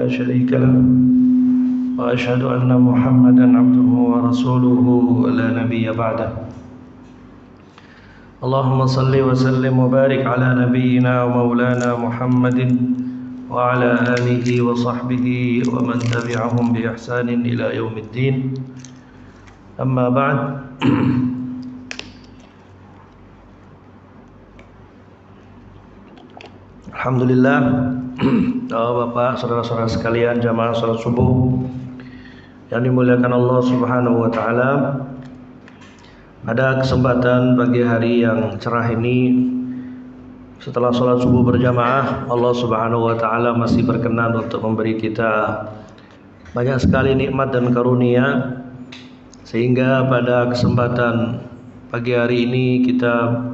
لا شريك له وأشهد أن محمدا عبده ورسوله لا نبي بعده اللهم صل وسلم وبارك على نبينا ومولانا محمد وعلى آله وصحبه ومن تبعهم بإحسان إلى يوم الدين أما بعد. Alhamdulillah, Bapak, saudara-saudara sekalian, jamaah salat subuh yang dimuliakan Allah Subhanahu wa taala. Pada kesempatan pagi hari yang cerah ini, setelah salat subuh berjamaah, Allah Subhanahu wa taala masih berkenan untuk memberi kita banyak sekali nikmat dan karunia, sehingga pada kesempatan pagi hari ini kita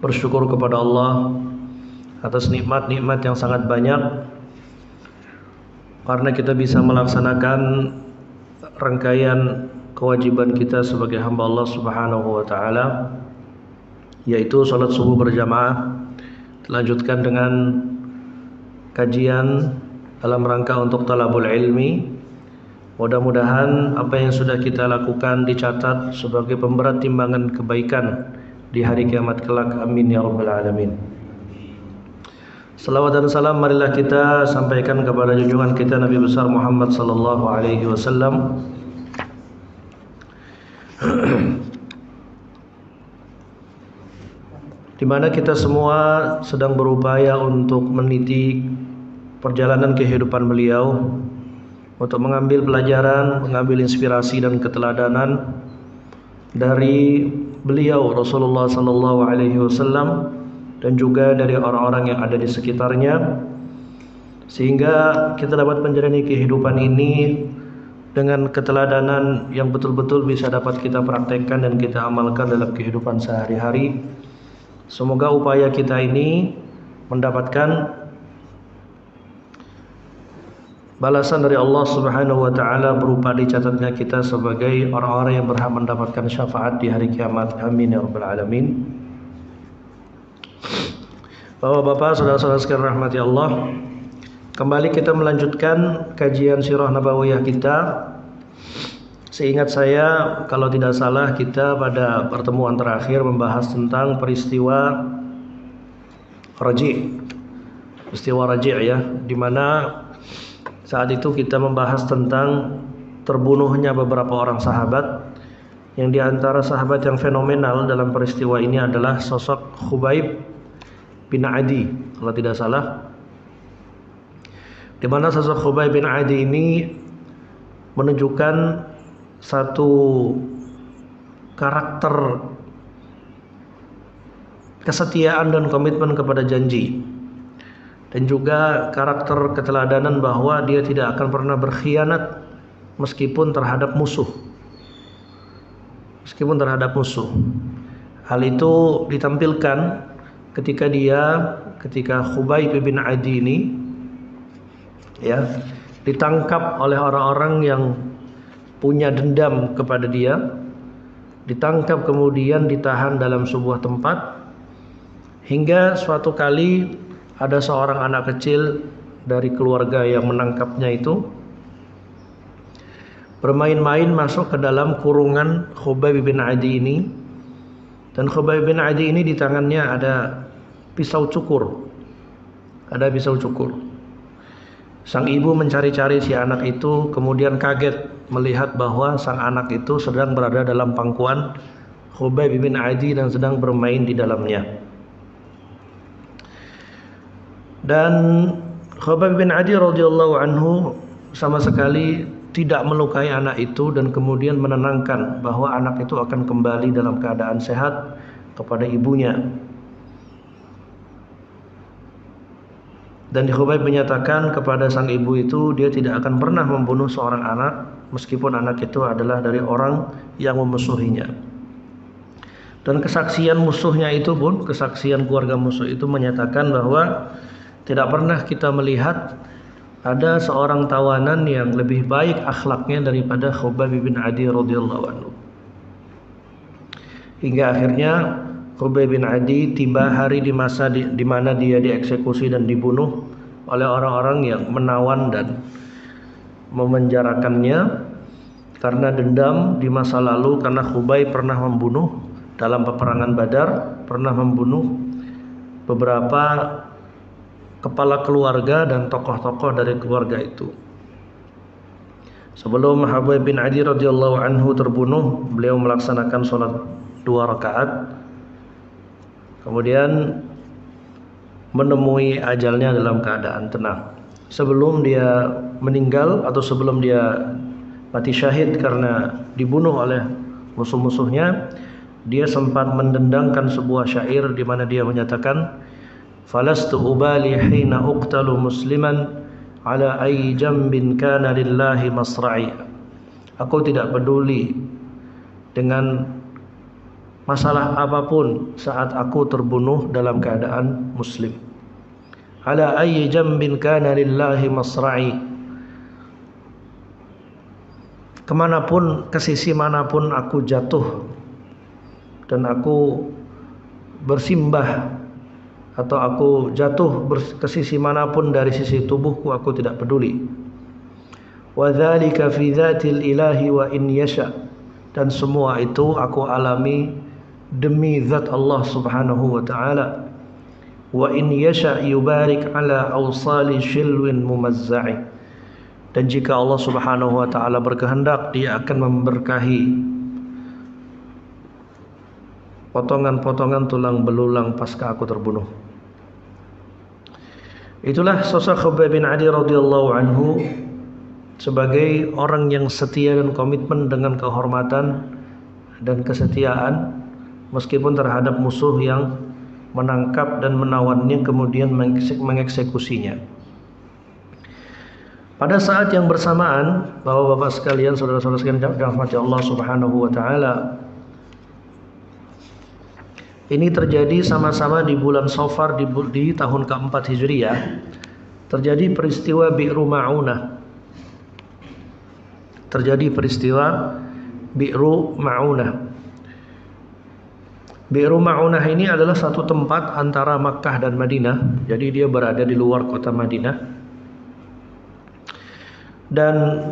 bersyukur kepada Allah atas nikmat-nikmat yang sangat banyak, karena kita bisa melaksanakan rangkaian kewajiban kita sebagai hamba Allah Subhanahu wa taala, yaitu salat subuh berjamaah, dilanjutkan dengan kajian dalam rangka untuk talabul ilmi. Mudah-mudahan apa yang sudah kita lakukan dicatat sebagai pemberat timbangan kebaikan di hari kiamat kelak. Amin ya rabbal alamin. Salawat dan salam marilah kita sampaikan kepada junjungan kita Nabi besar Muhammad sallallahu alaihi wasallam, di mana kita semua sedang berupaya untuk meniti perjalanan kehidupan beliau, untuk mengambil pelajaran, mengambil inspirasi dan keteladanan dari beliau Rasulullah sallallahu alaihi wasallam dan juga dari orang-orang yang ada di sekitarnya, sehingga kita dapat menjalani kehidupan ini dengan keteladanan yang betul-betul bisa dapat kita praktekkan dan kita amalkan dalam kehidupan sehari-hari. Semoga upaya kita ini mendapatkan balasan dari Allah Subhanahu wa taala berupa dicatatnya kita sebagai orang-orang yang berhak mendapatkan syafaat di hari kiamat. Amin ya rabbal alamin. Bapak-bapak, saudara-saudara sekalian rahmati Allah, kembali kita melanjutkan kajian sirah nabawiyah kita. Seingat saya, kalau tidak salah, kita pada pertemuan terakhir membahas tentang peristiwa Raji', ya, di mana saat itu kita membahas tentang terbunuhnya beberapa orang sahabat, yang diantara sahabat yang fenomenal dalam peristiwa ini adalah sosok Khubayb bin Adi, kalau tidak salah, di mana sosok Khubayb bin Adi ini menunjukkan satu karakter kesetiaan dan komitmen kepada janji, dan juga karakter keteladanan bahwa dia tidak akan pernah berkhianat meskipun terhadap musuh. Hal itu ditampilkan ketika Khubayb bin Adi ini ya ditangkap oleh orang-orang yang punya dendam kepada dia, ditangkap kemudian ditahan dalam sebuah tempat, hingga suatu kali ada seorang anak kecil dari keluarga yang menangkapnya itu bermain-main masuk ke dalam kurungan Khubayb bin Adi ini, dan Khubayb bin Adi ini di tangannya ada pisau cukur. Sang ibu mencari-cari si anak itu, kemudian kaget melihat bahwa sang anak itu sedang berada dalam pangkuan Khubayb bin Adi dan sedang bermain di dalamnya. Dan Khubayb bin Adi radhiyallahu anhu sama sekali tidak melukai anak itu, dan kemudian menenangkan bahwa anak itu akan kembali dalam keadaan sehat kepada ibunya. Dan Khubayb menyatakan kepada sang ibu itu dia tidak akan pernah membunuh seorang anak meskipun anak itu adalah dari orang yang memusuhinya. Dan kesaksian musuhnya itu pun, kesaksian keluarga musuh itu menyatakan bahwa tidak pernah kita melihat ada seorang tawanan yang lebih baik akhlaknya daripada Khubayb bin Adi radhiyallahu anhu. Hingga akhirnya Khubayb bin Adi tiba hari di masa di mana dia dieksekusi dan dibunuh oleh orang-orang yang menawan dan memenjarakannya karena dendam di masa lalu, karena Khubayb pernah membunuh dalam peperangan Badar, pernah membunuh beberapa kepala keluarga dan tokoh-tokoh dari keluarga itu. Sebelum Habib bin Adi radhiyallahu anhu terbunuh, beliau melaksanakan sholat 2 rakaat, kemudian menemui ajalnya dalam keadaan tenang. Sebelum dia meninggal atau sebelum dia mati syahid karena dibunuh oleh musuh-musuhnya, dia sempat mendendangkan sebuah syair di mana dia menyatakan, "Falastu ubali hina uqtalu musliman ala ayyi jambin kana lillahi masra'i." Aku tidak peduli dengan masalah apapun saat aku terbunuh dalam keadaan muslim. Ala ayyi jambin kana lillahi masra'i. Kemanapun, ke sisi manapun aku jatuh dan aku bersimbah atau aku jatuh ke sisi manapun dari sisi tubuhku, aku tidak peduli. Wa dzalika fi dzatil ilahi wa in yasha. Dan semua itu aku alami demi zat Allah Subhanahu wa taala. Wa in yasha yubarik ala awsali shilwin mumazza'i. Dan jika Allah Subhanahu wa taala berkehendak, Dia akan memberkahi potongan-potongan tulang belulang pasca aku terbunuh. Itulah sosok Khubayb bin Adi radhiyallahu anhu sebagai orang yang setia dan komitmen dengan kehormatan dan kesetiaan meskipun terhadap musuh yang menangkap dan menawannya kemudian mengeksekusinya. Pada saat yang bersamaan, Bapak-bapak sekalian, saudara-saudara sekalian yang dirahmati Allah Subhanahu wa taala, ini terjadi sama-sama di bulan Safar di tahun keempat Hijriah, terjadi peristiwa Bi'ru Ma'unah. Terjadi peristiwa Bi'ru Ma'unah. Bi'ru Ma'unah ini adalah satu tempat antara Makkah dan Madinah. Jadi dia berada di luar kota Madinah. Dan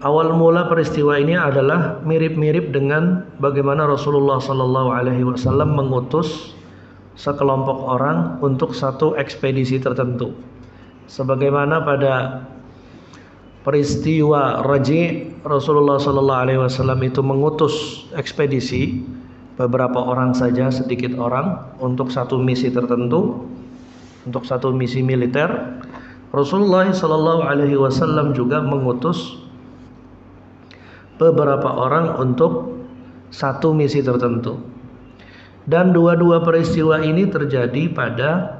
awal mula peristiwa ini adalah mirip-mirip dengan bagaimana Rasulullah SAW mengutus sekelompok orang untuk satu ekspedisi tertentu. Sebagaimana pada peristiwa Raji, Rasulullah SAW itu mengutus ekspedisi beberapa orang saja, sedikit orang, untuk satu misi tertentu, untuk satu misi militer. Rasulullah SAW juga mengutus beberapa orang untuk satu misi tertentu. Dan dua-dua peristiwa ini terjadi pada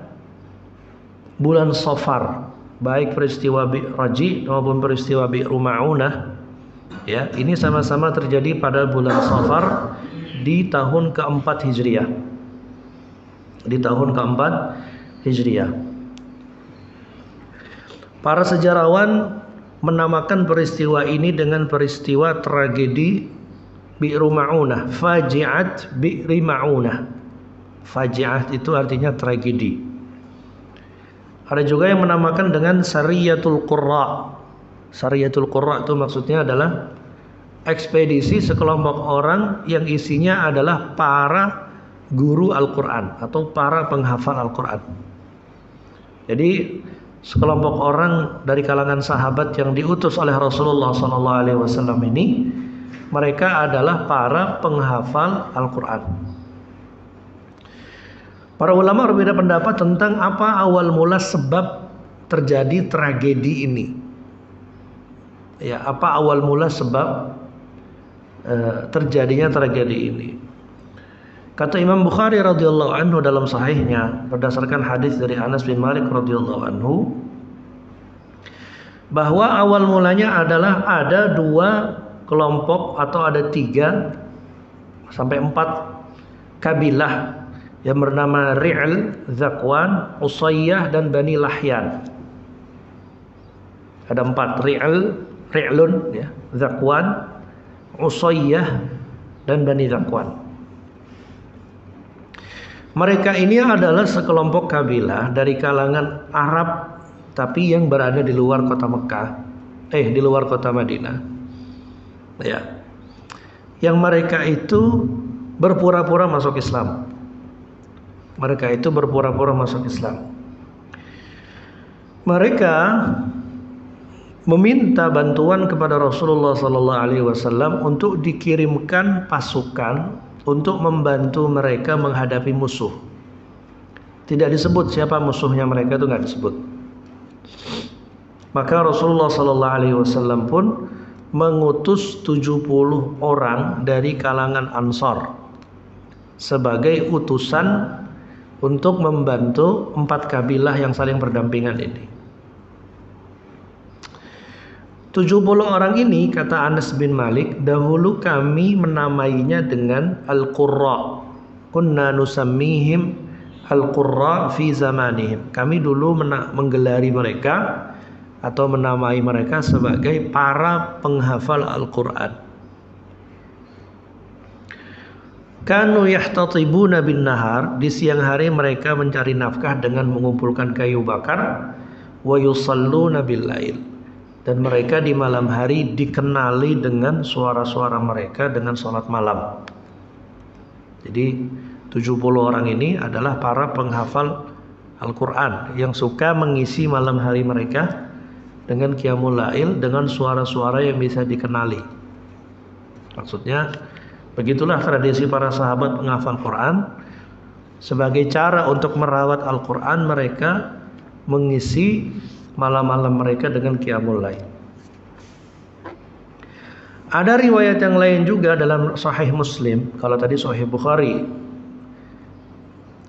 bulan Safar, baik peristiwa Raji maupun peristiwa Bi'ru Ma'unah. Ya, ini sama-sama terjadi pada bulan Safar di tahun keempat Hijriah. Di tahun keempat Hijriah. Para sejarawan menamakan peristiwa ini dengan peristiwa tragedi Bi'ru Ma'unah, Faji'at Bi'ri Ma'unah. Faji'at itu artinya tragedi. Ada juga yang menamakan dengan Sariyatul Qurra. Sariyatul Qurra itu maksudnya adalah ekspedisi sekelompok orang yang isinya adalah para guru Al-Quran atau para penghafal Al-Quran. Jadi sekelompok orang dari kalangan sahabat yang diutus oleh Rasulullah SAW ini, mereka adalah para penghafal Al-Quran. Para ulama berbeda pendapat tentang apa awal mula sebab terjadi tragedi ini. Ya, apa awal mula sebab terjadinya tragedi ini? Kata Imam Bukhari radhiyallahu anhu dalam sahihnya berdasarkan hadis dari Anas bin Malik radhiyallahu anhu, bahwa awal mulanya adalah ada dua kelompok atau ada 3 sampai 4 kabilah yang bernama Ri'l, Zakwan, Usayyah dan Bani Lahyan. Ada 4, Ri'lun, ya, Zakwan, Usayyah dan Bani Zakwan. Mereka ini adalah sekelompok kabilah dari kalangan Arab tapi yang berada di luar kota Mekah, di luar kota Madinah. Ya. Yang mereka itu berpura-pura masuk Islam. Mereka itu berpura-pura masuk Islam. Mereka meminta bantuan kepada Rasulullah SAW untuk dikirimkan pasukan untuk membantu mereka menghadapi musuh. Tidak disebut siapa musuhnya mereka, itu nggak disebut. Maka Rasulullah SAW pun mengutus 70 orang dari kalangan Ansar sebagai utusan untuk membantu 4 kabilah yang saling berdampingan ini. 70 orang ini, kata Anas bin Malik, dahulu kami menamainya dengan Al-Qurra. Kunna nusammihim Al-Qurra fi zamanihim. Kami dulu menggelari mereka atau menamai mereka sebagai para penghafal Al-Quran. Kanu yahtatibuna bin nahar, di siang hari mereka mencari nafkah dengan mengumpulkan kayu bakar, wa yusalluna bil lail, dan mereka di malam hari dikenali dengan suara-suara mereka dengan sholat malam. Jadi 70 orang ini adalah para penghafal Al-Quran yang suka mengisi malam hari mereka dengan qiyamul lail, dengan suara-suara yang bisa dikenali. Maksudnya begitulah tradisi para sahabat penghafal Quran. Sebagai cara untuk merawat Al-Quran, mereka mengisi malam-malam mereka dengan qiyamul lail. Ada riwayat yang lain juga dalam Sahih Muslim. Kalau tadi Sahih Bukhari,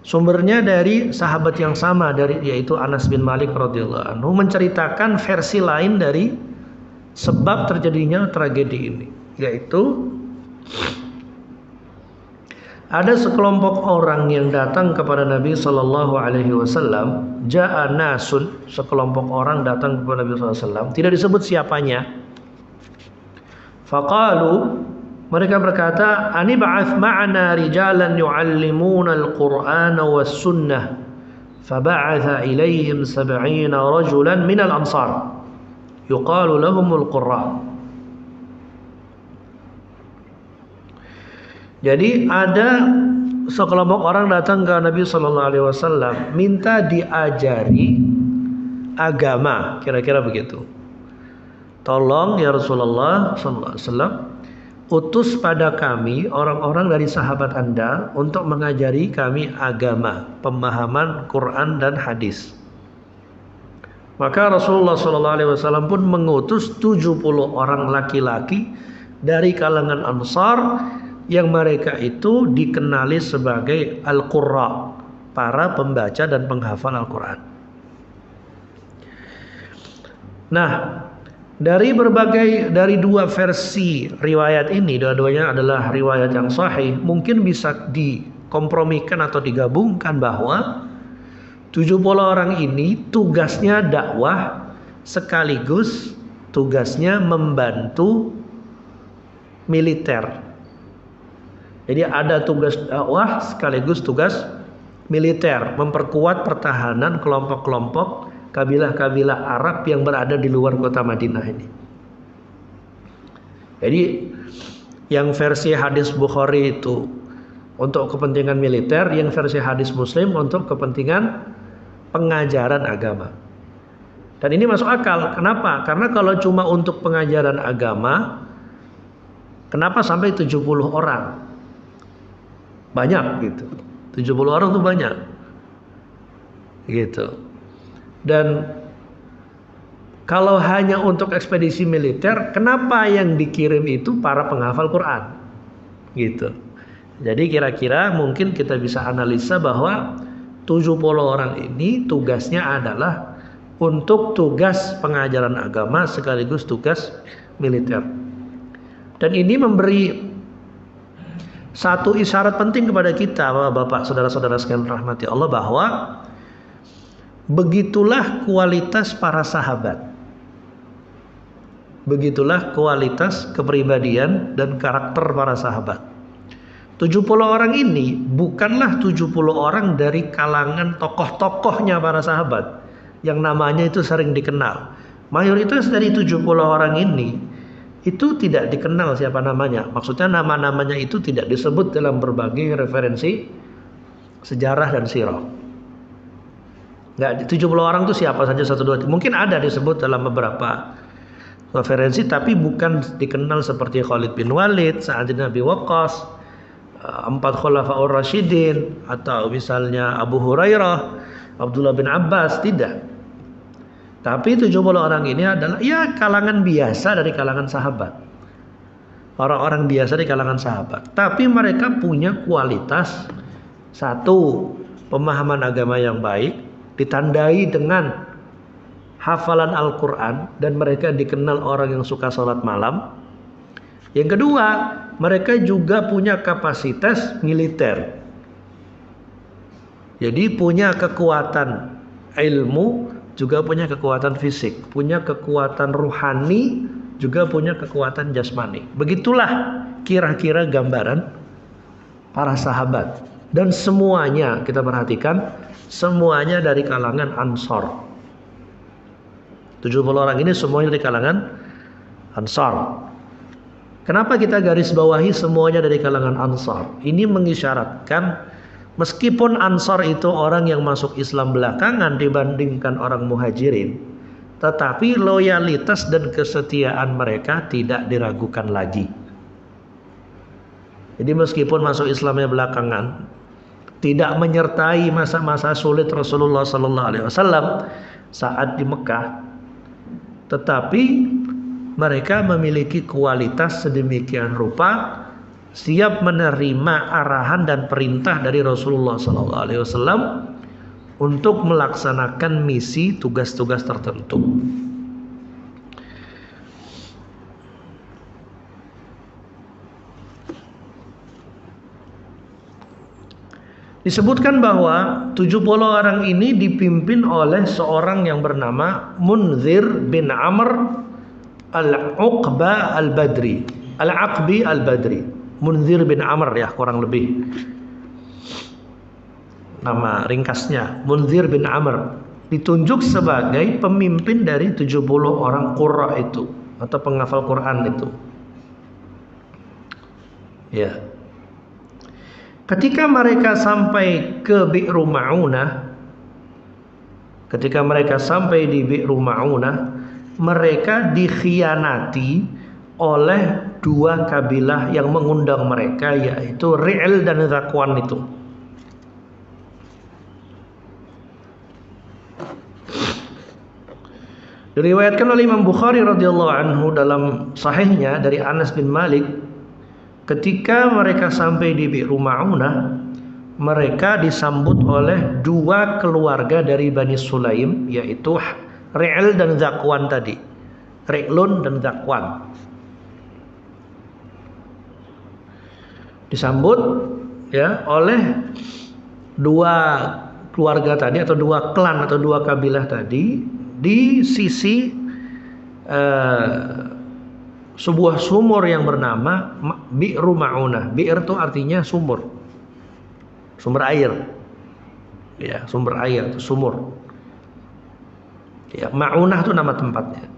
sumbernya dari sahabat yang sama, yaitu Anas bin Malik radhiyallahu anhu, menceritakan versi lain dari sebab terjadinya tragedi ini, yaitu ada sekelompok orang yang datang kepada Nabi sallallahu alaihi wasallam. Ja'a nasun, sekelompok orang datang kepada Nabi sallallahu alaihi wasallam, tidak disebut siapanya. Faqalu, mereka berkata, ani ba'ath ma'ana rijalan yu'allimuna al-Qur'ana was-sunnah, faba'atha ilayhim 70 rajulan minal ansar yuqalu lahumul qurra. Jadi ada sekelompok orang datang ke Nabi sallallahu alaihi wasallam minta diajari agama, kira-kira begitu. Tolong ya Rasulullah sallallahu alaihi wasallam, utus pada kami orang-orang dari sahabat Anda untuk mengajari kami agama, pemahaman Quran dan hadis. Maka Rasulullah SAW pun mengutus 70 orang laki-laki dari kalangan Ansar yang mereka itu dikenali sebagai Al-Qurra, para pembaca dan penghafal Al-Quran. Nah, dari dua versi riwayat ini, dua-duanya adalah riwayat yang sahih, mungkin bisa dikompromikan atau digabungkan bahwa 70 orang ini tugasnya dakwah sekaligus tugasnya membantu militer. Jadi ada tugas dakwah sekaligus tugas militer, memperkuat pertahanan kelompok-kelompok kabilah-kabilah Arab yang berada di luar kota Madinah ini. Jadi yang versi hadis Bukhari itu untuk kepentingan militer, yang versi hadis Muslim untuk kepentingan pengajaran agama. Dan ini masuk akal. Kenapa? Karena kalau cuma untuk pengajaran agama, kenapa sampai 70 orang? Banyak gitu. 70 orang itu banyak. Gitu. Dan kalau hanya untuk ekspedisi militer, kenapa yang dikirim itu para penghafal Quran? Gitu. Jadi kira-kira mungkin kita bisa analisa bahwa 70 orang ini tugasnya adalah untuk tugas pengajaran agama sekaligus tugas militer. Dan ini memberi satu isyarat penting kepada kita, Bapak, saudara-saudara sekalian rahmati Allah, bahwa begitulah kualitas para sahabat. Begitulah kualitas kepribadian dan karakter para sahabat. 70 orang ini bukanlah 70 orang dari kalangan tokoh-tokohnya para sahabat. yang namanya itu sering dikenal. Mayoritas dari 70 orang ini itu tidak dikenal siapa namanya. Maksudnya nama-namanya itu tidak disebut dalam berbagai referensi sejarah dan sirah. Nggak, 70 orang itu siapa saja, 1, 2, mungkin ada disebut dalam beberapa referensi, tapi bukan dikenal seperti Khalid bin Walid, Sa'ad bin Abi Waqqas, 4 Khulafaur Rasyidin, atau misalnya Abu Hurairah, Abdullah bin Abbas, tidak. Tapi 70 orang ini adalah ya kalangan biasa dari kalangan sahabat. Orang-orang biasa dari kalangan sahabat. Tapi mereka punya kualitas, satu, pemahaman agama yang baik, ditandai dengan hafalan Al-Quran, dan mereka dikenal orang yang suka sholat malam. Yang kedua, mereka juga punya kapasitas militer. Jadi punya kekuatan ilmu, juga punya kekuatan fisik, punya kekuatan ruhani, juga punya kekuatan jasmani. Begitulah kira-kira gambaran para sahabat. Dan semuanya kita perhatikan, semuanya dari kalangan Ansar. 70 orang ini semuanya dari kalangan Ansar. Kenapa kita garis bawahi semuanya dari kalangan Ansar? Ini mengisyaratkan meskipun Ansar itu orang yang masuk Islam belakangan dibandingkan orang Muhajirin, tetapi loyalitas dan kesetiaan mereka tidak diragukan lagi. Jadi meskipun masuk Islamnya belakangan, tidak menyertai masa-masa sulit Rasulullah SAW saat di Mekah, tetapi mereka memiliki kualitas sedemikian rupa, siap menerima arahan dan perintah dari Rasulullah SAW untuk melaksanakan misi tugas-tugas tertentu. Disebutkan bahwa 70 orang ini dipimpin oleh seorang yang bernama Munzir bin Amr Al-Uqba Al-Badri, Al-Aqbi Al-Badri. Munzir bin Amr ya, kurang lebih nama ringkasnya. Munzir bin Amr ditunjuk sebagai pemimpin dari 70 orang qurra itu, atau penghafal Quran itu. Ya. Ketika mereka sampai ke Bi'ru Ma'unah, ketika mereka sampai di Bi'ru Ma'unah, mereka dikhianati oleh 2 kabilah yang mengundang mereka, yaitu Ri'il dan Zakwan itu. Diriwayatkan oleh Imam Bukhari radhiyallahu anhu dalam sahihnya dari Anas bin Malik, ketika mereka sampai di Bi'ru Ma'unah, mereka disambut oleh 2 keluarga dari Bani Sulaim, yaitu Ri'il dan Zakwan tadi. Ri'lun dan Zakwan. Disambut ya oleh 2 keluarga tadi, atau 2 klan atau 2 kabilah tadi, di sisi sebuah sumur yang bernama Bi'ru Ma'unah. Bi'r itu artinya sumur, sumber air. Ya, sumber air itu sumur. Ya, Ma'unah itu nama tempatnya.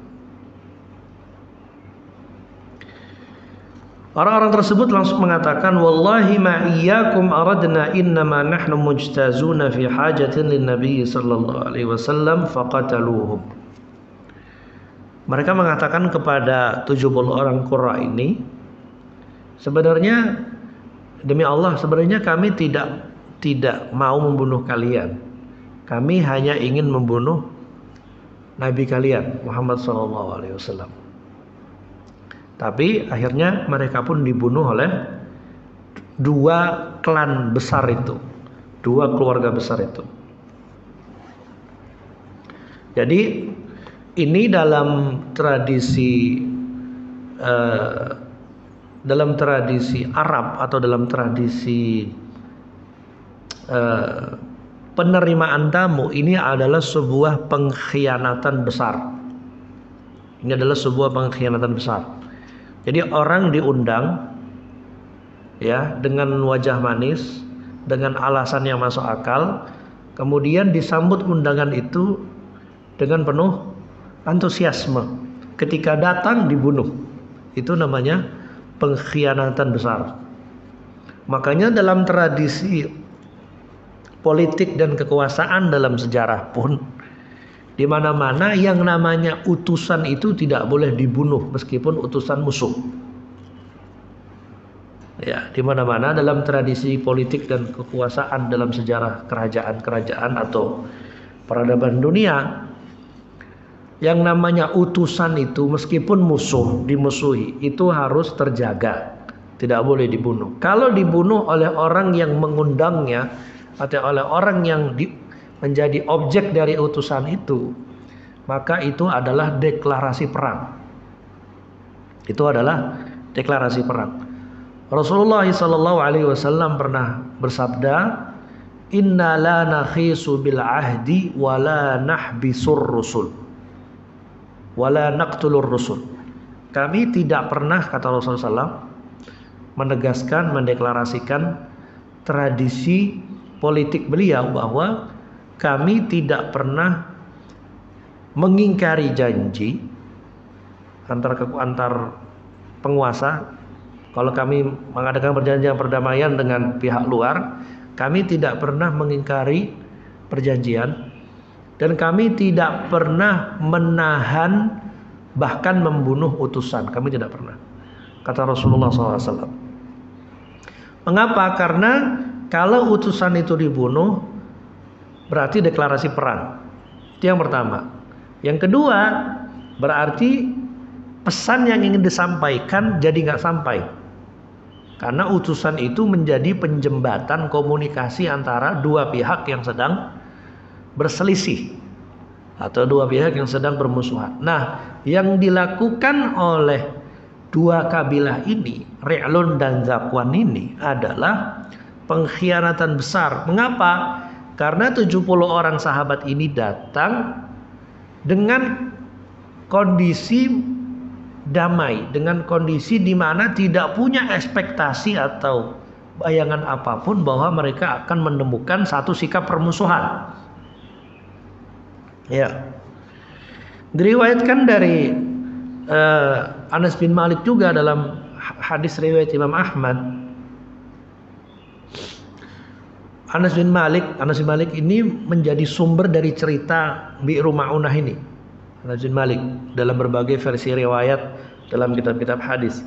Orang-orang tersebut langsung mengatakan, wallahi ma iyyakum aradna innama nahnu mujtazuna fi hajatin lin nabiy sallallahu alaihi wasallam faqataluhum. Mereka mengatakan kepada 70 orang qurra ini, sebenarnya demi Allah, sebenarnya kami tidak mau membunuh kalian. Kami hanya ingin membunuh Nabi kalian Muhammad sallallahu alaihi wasallam. Tapi akhirnya mereka pun dibunuh oleh 2 klan besar itu, 2 keluarga besar itu. Jadi ini dalam tradisi Arab, atau dalam tradisi penerimaan tamu, ini adalah sebuah pengkhianatan besar. Ini adalah sebuah pengkhianatan besar. Jadi orang diundang ya dengan wajah manis, dengan alasan yang masuk akal, kemudian disambut undangan itu dengan penuh antusiasme. Ketika datang dibunuh. Itu namanya pengkhianatan besar. Makanya dalam tradisi politik dan kekuasaan dalam sejarah pun, di mana-mana yang namanya utusan itu tidak boleh dibunuh meskipun utusan musuh. Ya, di mana-mana dalam tradisi politik dan kekuasaan dalam sejarah kerajaan-kerajaan atau peradaban dunia, yang namanya utusan itu meskipun musuh, dimusuhi, itu harus terjaga, tidak boleh dibunuh. Kalau dibunuh oleh orang yang mengundangnya atau oleh orang yang menjadi objek dari utusan itu, maka itu adalah deklarasi perang. Itu adalah deklarasi perang. Rasulullah SAW pernah bersabda, "Inna la nakhisu bil ahdi wa la nahbisur rusul wa la naqtulur rusul." Kami tidak pernah, kata Rasulullah SAW, menegaskan, mendeklarasikan tradisi politik beliau bahwa kami tidak pernah mengingkari janji antar penguasa. Kalau kami mengadakan perjanjian perdamaian dengan pihak luar, kami tidak pernah mengingkari perjanjian, dan kami tidak pernah menahan bahkan membunuh utusan. Kami tidak pernah, kata Rasulullah SAW. Mengapa? Karena kalau utusan itu dibunuh, berarti deklarasi perang. Itu yang pertama. Yang kedua, berarti pesan yang ingin disampaikan jadi nggak sampai. Karena utusan itu menjadi penjembatan komunikasi antara dua pihak yang sedang berselisih atau dua pihak yang sedang bermusuhan. Nah, yang dilakukan oleh dua kabilah ini, Ri'lun dan Zakwan ini, adalah pengkhianatan besar. Mengapa? Karena 70 orang sahabat ini datang dengan kondisi damai, dengan kondisi di mana tidak punya ekspektasi atau bayangan apapun bahwa mereka akan menemukan satu sikap permusuhan. Ya, diriwayatkan dari Anas bin Malik juga dalam hadis riwayat Imam Ahmad. Anas bin Malik ini menjadi sumber dari cerita Bi'ru Ma'unah ini. Anas bin Malik dalam berbagai versi riwayat dalam kitab-kitab hadis.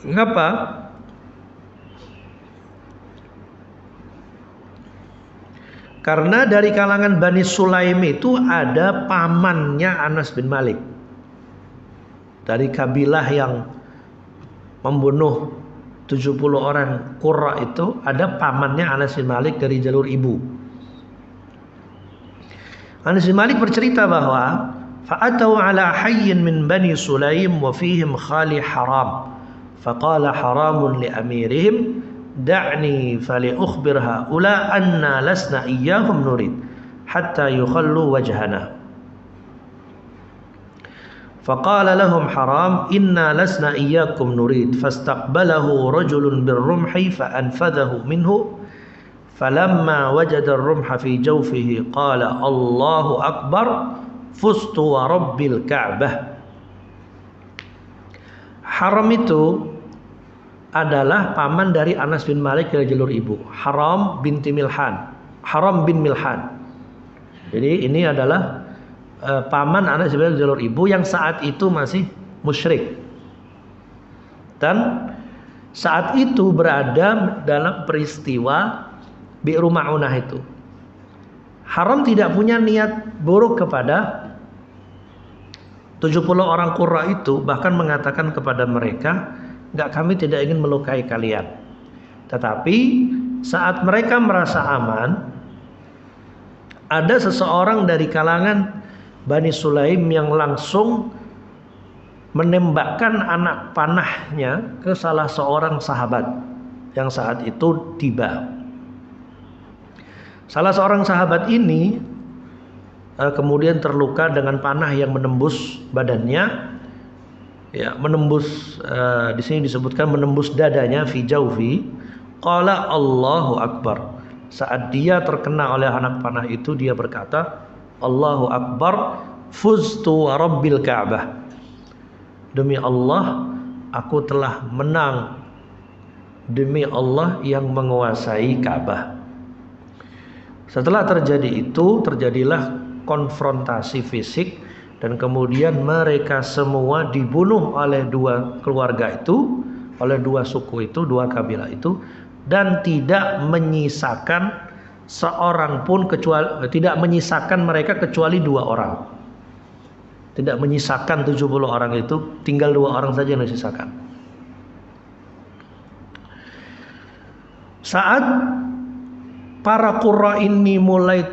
Mengapa? Karena dari kalangan Bani Sulaim itu ada pamannya Anas bin Malik. Dari kabilah yang membunuh 70 orang Qurra itu ada pamannya Anas bin Malik dari jalur ibu. Anas bin Malik bercerita bahwa fa'atau ala hayyin min Bani Sulaim wa fihim khali Haram. Faqala Haramun li amirihim da'ni fali ukhbir haula anna lasna iyyahum nurid hatta yukhallu wajhana. Faqala lahum Haram inna lasna iyyakum nurid fastaqbalahu rajulun birrumhi fa'anfadhahu minhu falamma wajada ar-rumha fi jawfihi qala Allahu akbar fustu wa rabbil Ka'bah. Haram itu adalah paman dari Anas bin Malik dari jalur ibu, Haram bin Milhan. Jadi ini adalah paman Anas bin Malik dari jalur ibu yang saat itu masih musyrik. Dan saat itu berada dalam peristiwa Bi'ru Ma'unah itu. Haram tidak punya niat buruk kepada 70 orang Qurra itu, bahkan mengatakan kepada mereka, enggak, kami tidak ingin melukai kalian. Tetapi saat mereka merasa aman, ada seseorang dari kalangan Bani Sulaim yang langsung menembakkan anak panahnya ke salah seorang sahabat yang saat itu tiba. Salah seorang sahabat ini kemudian terluka dengan panah yang menembus badannya. Ya, menembus di sini disebutkan menembus dadanya fi jaufi. Qala Allahu akbar. Saat dia terkena oleh anak panah itu, dia berkata Allahu Akbar, fuztu wa rabbil Ka'bah. Demi Allah, aku telah menang. Demi Allah yang menguasai Ka'bah. Setelah terjadi itu, terjadilah konfrontasi fisik, dan kemudian mereka semua dibunuh oleh dua keluarga itu, oleh dua suku itu, dua kabilah itu, dan tidak menyisakan seorang pun kecuali, tidak menyisakan mereka kecuali 2 orang. Tidak menyisakan 70 orang itu, tinggal 2 orang saja yang disisakan. Saat para Qurra ini mulai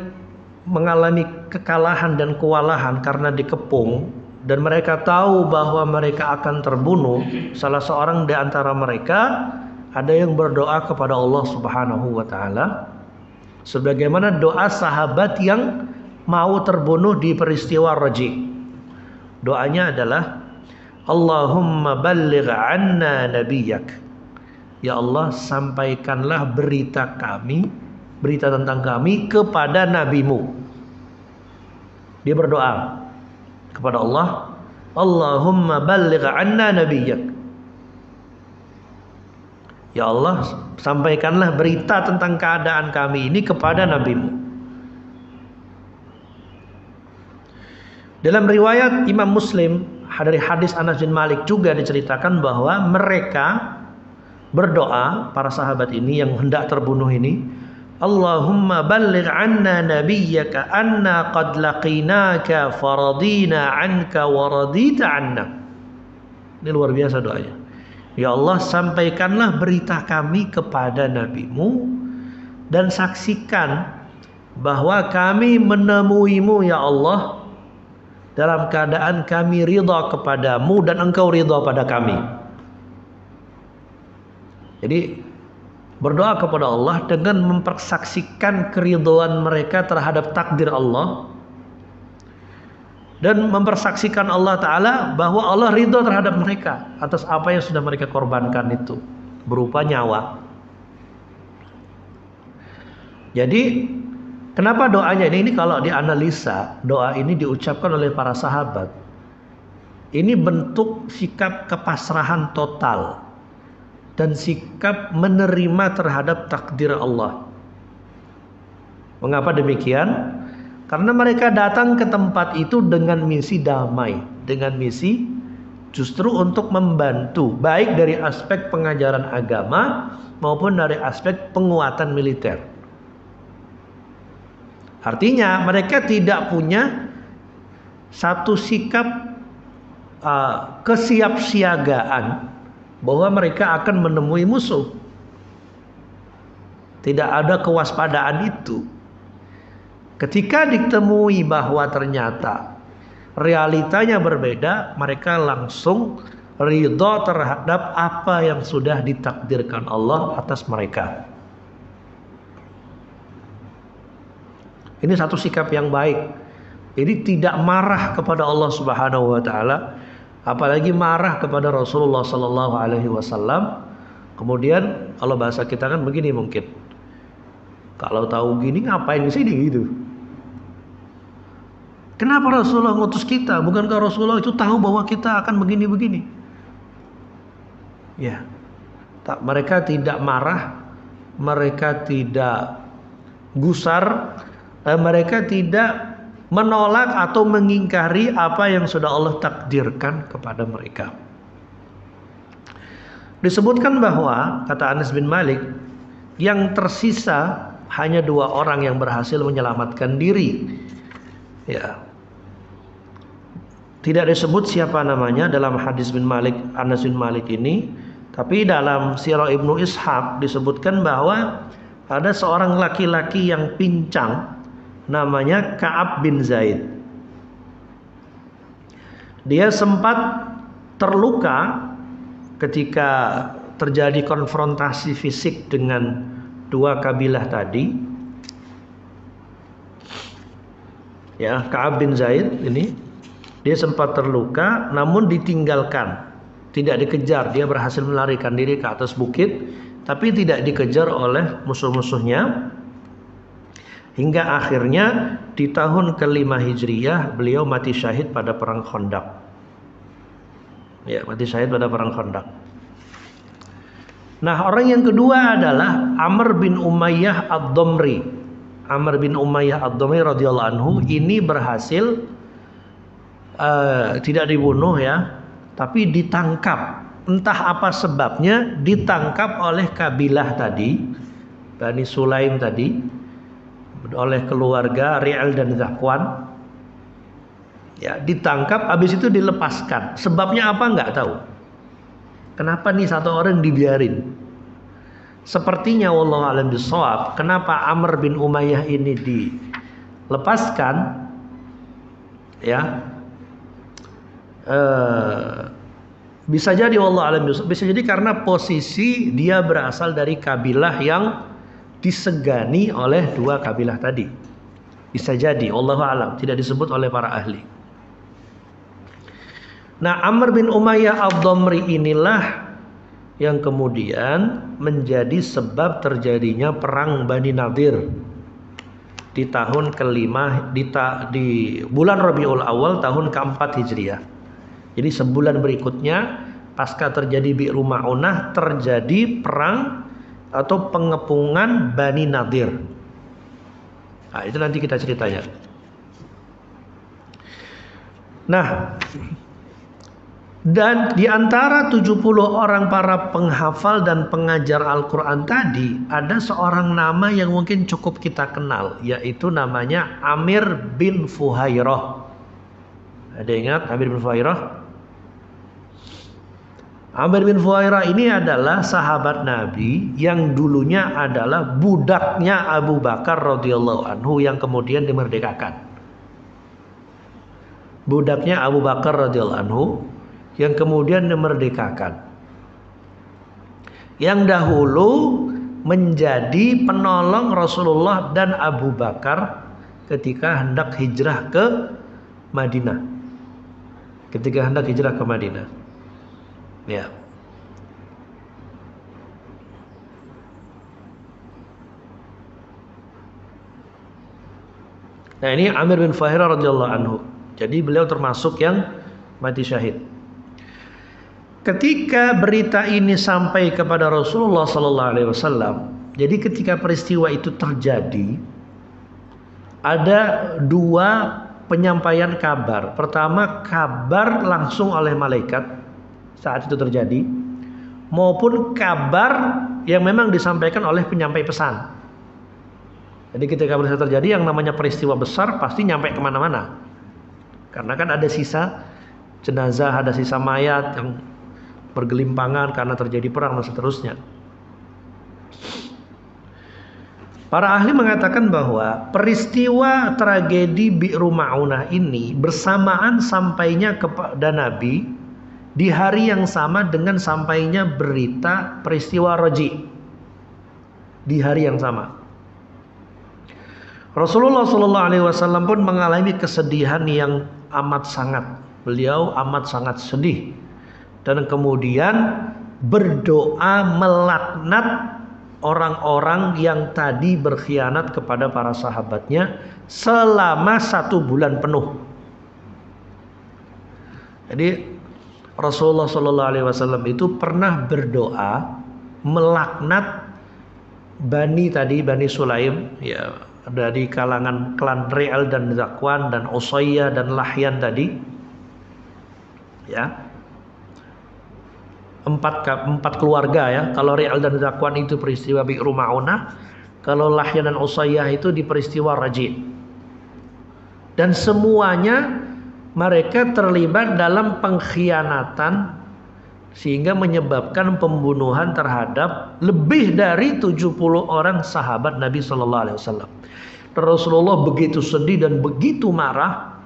mengalami kekalahan dan kewalahan karena dikepung, dan mereka tahu bahwa mereka akan terbunuh, salah seorang di antara mereka ada yang berdoa kepada Allah Subhanahu wa taala sebagaimana doa sahabat yang mau terbunuh di peristiwa Raji. Doanya adalah, Allahumma balligh anna nabiyyak. Ya Allah, sampaikanlah berita kami, berita tentang kami kepada nabimu. Dia berdoa kepada Allah, Allahumma balligh anna nabiyyak. Ya Allah, sampaikanlah berita tentang keadaan kami ini kepada nabimu. Dalam riwayat Imam Muslim dari hadis Anas bin Malik juga diceritakan bahwa mereka berdoa, para sahabat ini yang hendak terbunuh ini, Allahumma balligh anna nabiyyaka anna qad laqinaka faradina anka wa radita anna. Ini luar biasa doanya. Ya Allah, sampaikanlah berita kami kepada nabimu dan saksikan bahwa kami menemuimu ya Allah dalam keadaan kami ridha kepadamu dan engkau ridha pada kami. Jadi berdoa kepada Allah dengan mempersaksikan keridhaan mereka terhadap takdir Allah, dan mempersaksikan Allah Ta'ala bahwa Allah ridha terhadap mereka atas apa yang sudah mereka korbankan itu berupa nyawa. Jadi kenapa doanya ini kalau dianalisa, doa ini diucapkan oleh para sahabat, ini bentuk sikap kepasrahan total dan sikap menerima terhadap takdir Allah. Mengapa demikian? Karena mereka datang ke tempat itu dengan misi damai, dengan misi justru untuk membantu, baik dari aspek pengajaran agama maupun dari aspek penguatan militer. Artinya mereka tidak punya satu sikap kesiapsiagaan bahwa mereka akan menemui musuh. Tidak ada kewaspadaan itu. Ketika ditemui bahwa ternyata realitanya berbeda, mereka langsung ridha terhadap apa yang sudah ditakdirkan Allah atas mereka. Ini satu sikap yang baik. Jadi tidak marah kepada Allah Subhanahu wa taala, apalagi marah kepada Rasulullah sallallahu alaihi wasallam. Kemudian kalau bahasa kita kan begini mungkin, kalau tahu gini ngapain di sini gitu. Kenapa Rasulullah ngutus kita? Bukankah Rasulullah itu tahu bahwa kita akan begini-begini? Ya, mereka tidak marah, mereka tidak gusar, mereka tidak menolak atau mengingkari apa yang sudah Allah takdirkan kepada mereka. Disebutkan bahwa, kata Anas bin Malik, yang tersisa hanya 2 orang yang berhasil menyelamatkan diri. Ya. Tidak disebut siapa namanya dalam hadis bin Malik, Anas bin Malik ini, tapi dalam Sirah Ibnu Ishaq disebutkan bahwa ada seorang laki-laki yang pincang namanya Ka'ab bin Zaid. Dia sempat terluka ketika terjadi konfrontasi fisik dengan 2 kabilah tadi. Ya, Ka'ab bin Zaid ini dia sempat terluka namun ditinggalkan, tidak dikejar. Dia berhasil melarikan diri ke atas bukit tapi tidak dikejar oleh musuh-musuhnya. Hingga akhirnya di tahun ke-5 Hijriyah beliau mati syahid pada perang Khandaq. Ya, mati syahid pada perang Khandaq. Nah, orang yang kedua adalah Amr bin Umayyah Ad-Damri. Amr bin Umayyah Ad-Damri radhiyallahu anhu ini berhasil tidak dibunuh ya, tapi ditangkap. Entah apa sebabnya ditangkap oleh kabilah tadi, Bani Sulaim tadi, oleh keluarga Ri'al dan Zakwan. Ya, ditangkap, habis itu dilepaskan. Sebabnya apa nggak tahu. Kenapa nih satu orang dibiarin? Sepertinya wallahu a'lam bishawab, kenapa Amr bin Umayyah ini dilepaskan? Ya, bisa jadi wallahu a'lam bishawab, bisa jadi karena posisi dia berasal dari kabilah yang disegani oleh dua kabilah tadi. Bisa jadi, wallahu a'lam, tidak disebut oleh para ahli. Nah, Amr bin Umayyah Ad-Damri inilah yang kemudian menjadi sebab terjadinya perang Bani Nadir di tahun ke-5 di bulan Rabiul Awal tahun ke-4 Hijriah. Jadi sebulan berikutnya pasca terjadi Bi'ru Ma'unah terjadi perang atau pengepungan Bani Nadir. Nah, itu nanti kita ceritanya. Nah, dan di antara 70 orang para penghafal dan pengajar Al-Quran tadi, ada seorang nama yang mungkin cukup kita kenal, yaitu namanya Amir bin Fuhairah. Ada ingat Amir bin Fuhairah? Amir bin Fuhairah ini adalah sahabat Nabi yang dulunya adalah budaknya Abu Bakar radhiyallahu anhu yang kemudian dimerdekakan. Budaknya Abu Bakar radhiyallahu anhu yang kemudian dimerdekakan, yang dahulu menjadi penolong Rasulullah dan Abu Bakar ketika hendak hijrah ke Madinah. Ya. Nah, ini Amir bin Fuhairah radhiyallahu anhu. Jadi beliau termasuk yang mati syahid. Ketika berita ini sampai kepada Rasulullah sallallahu alaihi wasallam, jadi ketika peristiwa itu terjadi, ada dua penyampaian kabar. Pertama, kabar langsung oleh malaikat saat itu terjadi, maupun kabar yang memang disampaikan oleh penyampai pesan. Jadi ketika peristiwa terjadi, yang namanya peristiwa besar pasti nyampe kemana-mana, karena kan ada sisa jenazah, ada sisa mayat yang bergelimpangan karena terjadi perang dan seterusnya. Para ahli mengatakan bahwa peristiwa tragedi Bi'ru Ma'unah ini bersamaan sampainya kepada Nabi di hari yang sama dengan sampainya berita peristiwa Raji. Di hari yang sama Rasulullah SAW pun mengalami kesedihan yang amat sangat. Beliau amat sangat sedih dan kemudian berdoa melaknat orang-orang yang tadi berkhianat kepada para sahabatnya selama 1 bulan penuh. Jadi Rasulullah SAW itu pernah berdoa melaknat Bani Sulaim, ya, dari kalangan klan Ri'al dan Zakwan dan Usayyah dan Lahyan tadi, ya. Empat keluarga ya. Kalau Ri'al dan Zakwan itu peristiwa Bi'ru Ma'unah, kalau Lahyan dan Usayyah itu di peristiwa Raji. Dan semuanya mereka terlibat dalam pengkhianatan sehingga menyebabkan pembunuhan terhadap lebih dari 70 orang sahabat Nabi sallallahu alaihi wasallam. Rasulullah begitu sedih dan begitu marah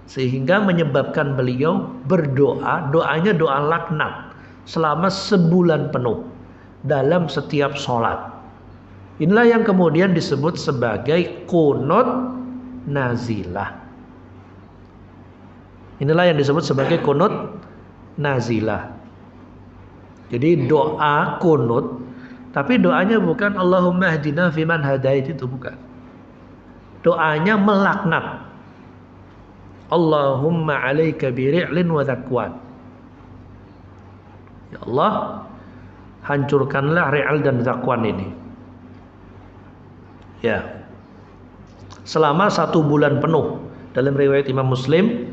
sehingga menyebabkan beliau berdoa, doanya doa laknat selama sebulan penuh dalam setiap sholat. Inilah yang kemudian disebut sebagai qunut nazilah. Inilah yang disebut sebagai qunut nazilah. Jadi doa qunut, tapi doanya bukan Allahumma hdina fiman hadait, itu bukan. doanya melaknat. Allahumma alaika biri'lin wa Zakwan. Ya Allah, hancurkanlah Ri'al dan Zakwan ini. Ya. Selama 1 bulan penuh. Dalam riwayat Imam Muslim,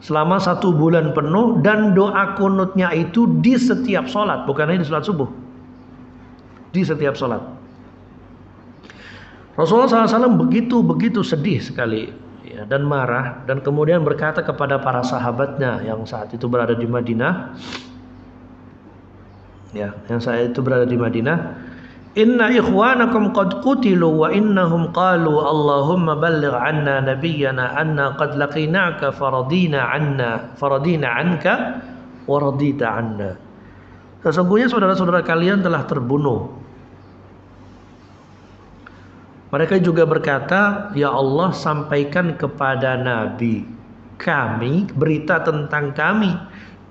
selama 1 bulan penuh, dan doa kunutnya itu di setiap sholat, bukan hanya di sholat subuh, di setiap sholat. Rasulullah SAW begitu sedih sekali ya, dan marah, dan kemudian berkata kepada para sahabatnya yang saat itu berada di Madinah, ya, yang saat itu berada di Madinah, inna ikhwanakum qad qutilu wa innahum qalu Allahumma balligh anna nabiyyana anna qad laqinaka faradina anka wa radita anna. Sesungguhnya saudara-saudara kalian telah terbunuh. Mereka juga berkata, ya Allah, sampaikan kepada Nabi kami berita tentang kami,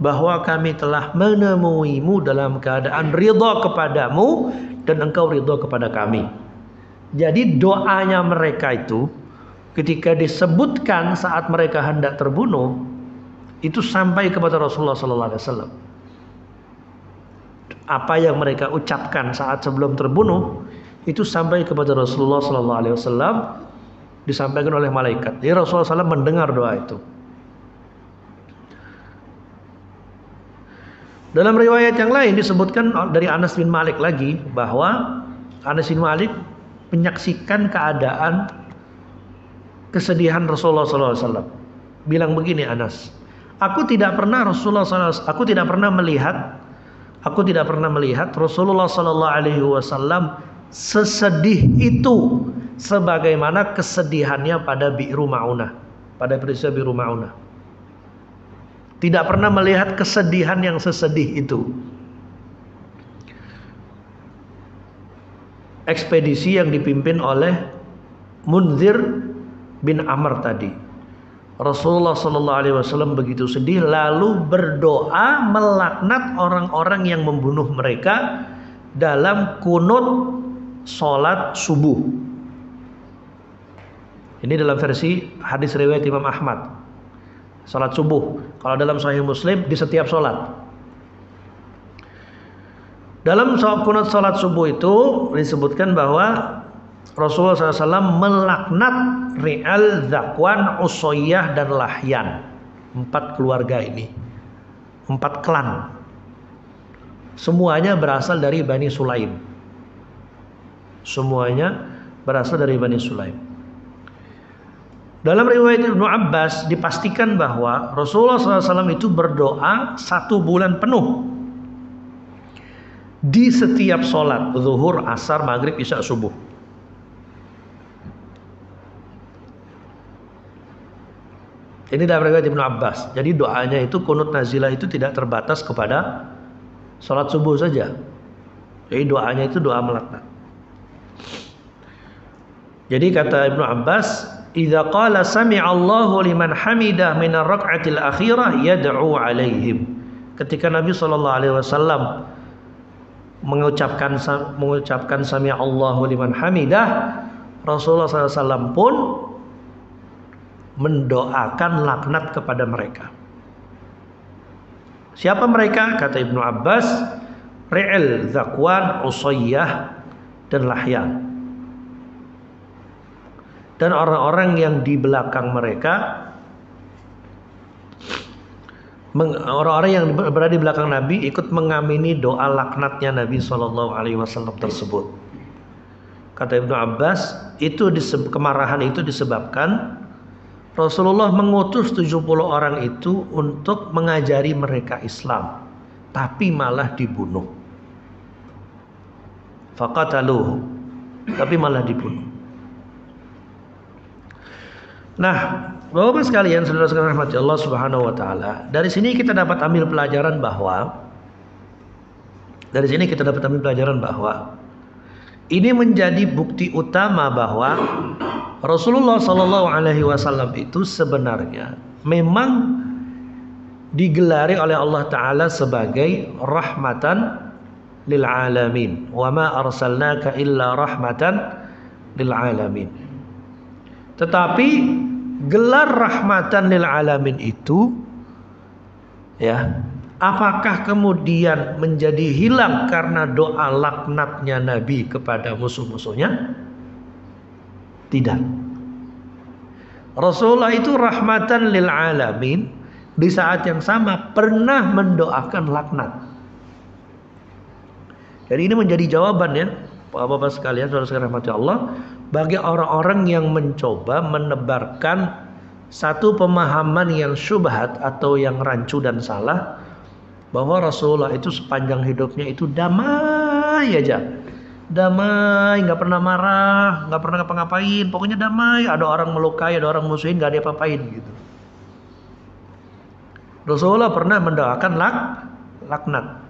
bahwa kami telah menemuimu dalam keadaan ridha kepadamu dan engkau ridha kepada kami. Jadi doanya mereka itu ketika disebutkan saat mereka hendak terbunuh, itu sampai kepada Rasulullah SAW. Apa yang mereka ucapkan saat sebelum terbunuh itu sampai kepada Rasulullah SAW, disampaikan oleh malaikat. Jadi Rasulullah SAW mendengar doa itu. Dalam riwayat yang lain disebutkan dari Anas bin Malik lagi, bahwa Anas bin Malik menyaksikan keadaan kesedihan Rasulullah SAW. Bilang begini Anas, aku tidak pernah melihat Rasulullah SAW sesedih itu sebagaimana kesedihannya pada Bi'ru Ma'unah, pada peristiwa Bi'ru Ma'unah. Tidak pernah melihat kesedihan yang sesedih itu. Ekspedisi yang dipimpin oleh Munzir bin Amr tadi. Rasulullah SAW begitu sedih, lalu berdoa melaknat orang-orang yang membunuh mereka dalam kunut sholat subuh. Ini dalam versi hadis riwayat Imam Ahmad. Sholat subuh. Kalau dalam Sahih Muslim di setiap sholat. Dalam kunut sholat subuh itu disebutkan bahwa Rasulullah SAW melaknat Ri'al, Zakwan, Usayyah, dan Lahyan. 4 keluarga ini, 4 klan. Semuanya berasal dari Bani Sulaim. Semuanya berasal dari Bani Sulaim. Dalam riwayat Ibnu Abbas dipastikan bahwa Rasulullah SAW itu berdoa 1 bulan penuh di setiap sholat, zuhur, asar, maghrib, isya, subuh. Ini dalam riwayat Ibnu Abbas. Jadi doanya itu, kunut nazilah itu tidak terbatas kepada sholat subuh saja. Jadi doanya itu doa melaknat. Jadi kata Ibnu Abbas, idza qala sami'allahu liman hamidah min ar-rak'atil akhirah yad'u alaihim. Ketika Nabi SAW mengucapkan sami'allahu liman hamidah, Rasulullah SAW pun mendoakan laknat kepada mereka. Siapa mereka? Kata Ibnu Abbas, Ri'al, Zakwan, Usayyah, dan Lahyan. Dan orang-orang yang di belakang mereka, orang-orang yang berada di belakang Nabi ikut mengamini doa laknatnya Nabi SAW tersebut. Kata Ibnu Abbas, kemarahan itu disebabkan Rasulullah mengutus 70 orang itu untuk mengajari mereka Islam, tapi malah dibunuh. Faqataluhu, tapi malah dibunuh. Nah, Bapak-bapak sekalian, saudara-saudara rahmati Allah Subhanahu wa taala, dari sini kita dapat ambil pelajaran bahwa ini menjadi bukti utama bahwa Rasulullah Sallallahu Alaihi Wasallam itu sebenarnya memang digelari oleh Allah Taala sebagai rahmatan lil alamin. Wa ma arsalnaka illa rahmatan lil alamin. Tetapi gelar rahmatan lil alamin itu, ya, apakah kemudian menjadi hilang karena doa laknatnya Nabi kepada musuh-musuhnya? Tidak. Rasulullah itu rahmatan lil alamin, di saat yang sama pernah mendoakan laknat. Jadi ini menjadi jawaban, ya Bapak-bapak sekalian, saudara sekalian rahmati Allah, bagi orang-orang yang mencoba menebarkan satu pemahaman yang syubhat atau yang rancu dan salah, bahwa Rasulullah itu sepanjang hidupnya itu damai aja, damai, nggak pernah marah, nggak pernah ngapa-ngapain, pokoknya damai. Ada orang melukai, ada orang musuhin, nggak ada apa-apain gitu. Rasulullah pernah mendoakan laknat.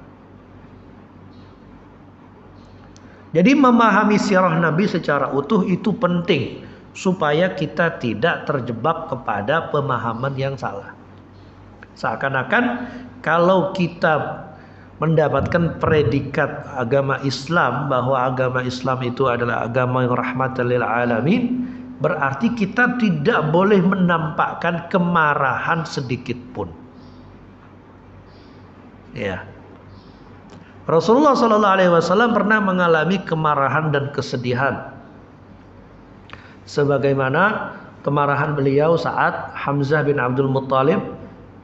Jadi memahami sirah Nabi secara utuh itu penting, supaya kita tidak terjebak kepada pemahaman yang salah. Seakan-akan kalau kita mendapatkan predikat agama Islam, bahwa agama Islam itu adalah agama yang rahmatan lil alamin, berarti kita tidak boleh menampakkan kemarahan sedikit pun. Ya. Rasulullah SAW pernah mengalami kemarahan dan kesedihan, sebagaimana kemarahan beliau saat Hamzah bin Abdul Muttalib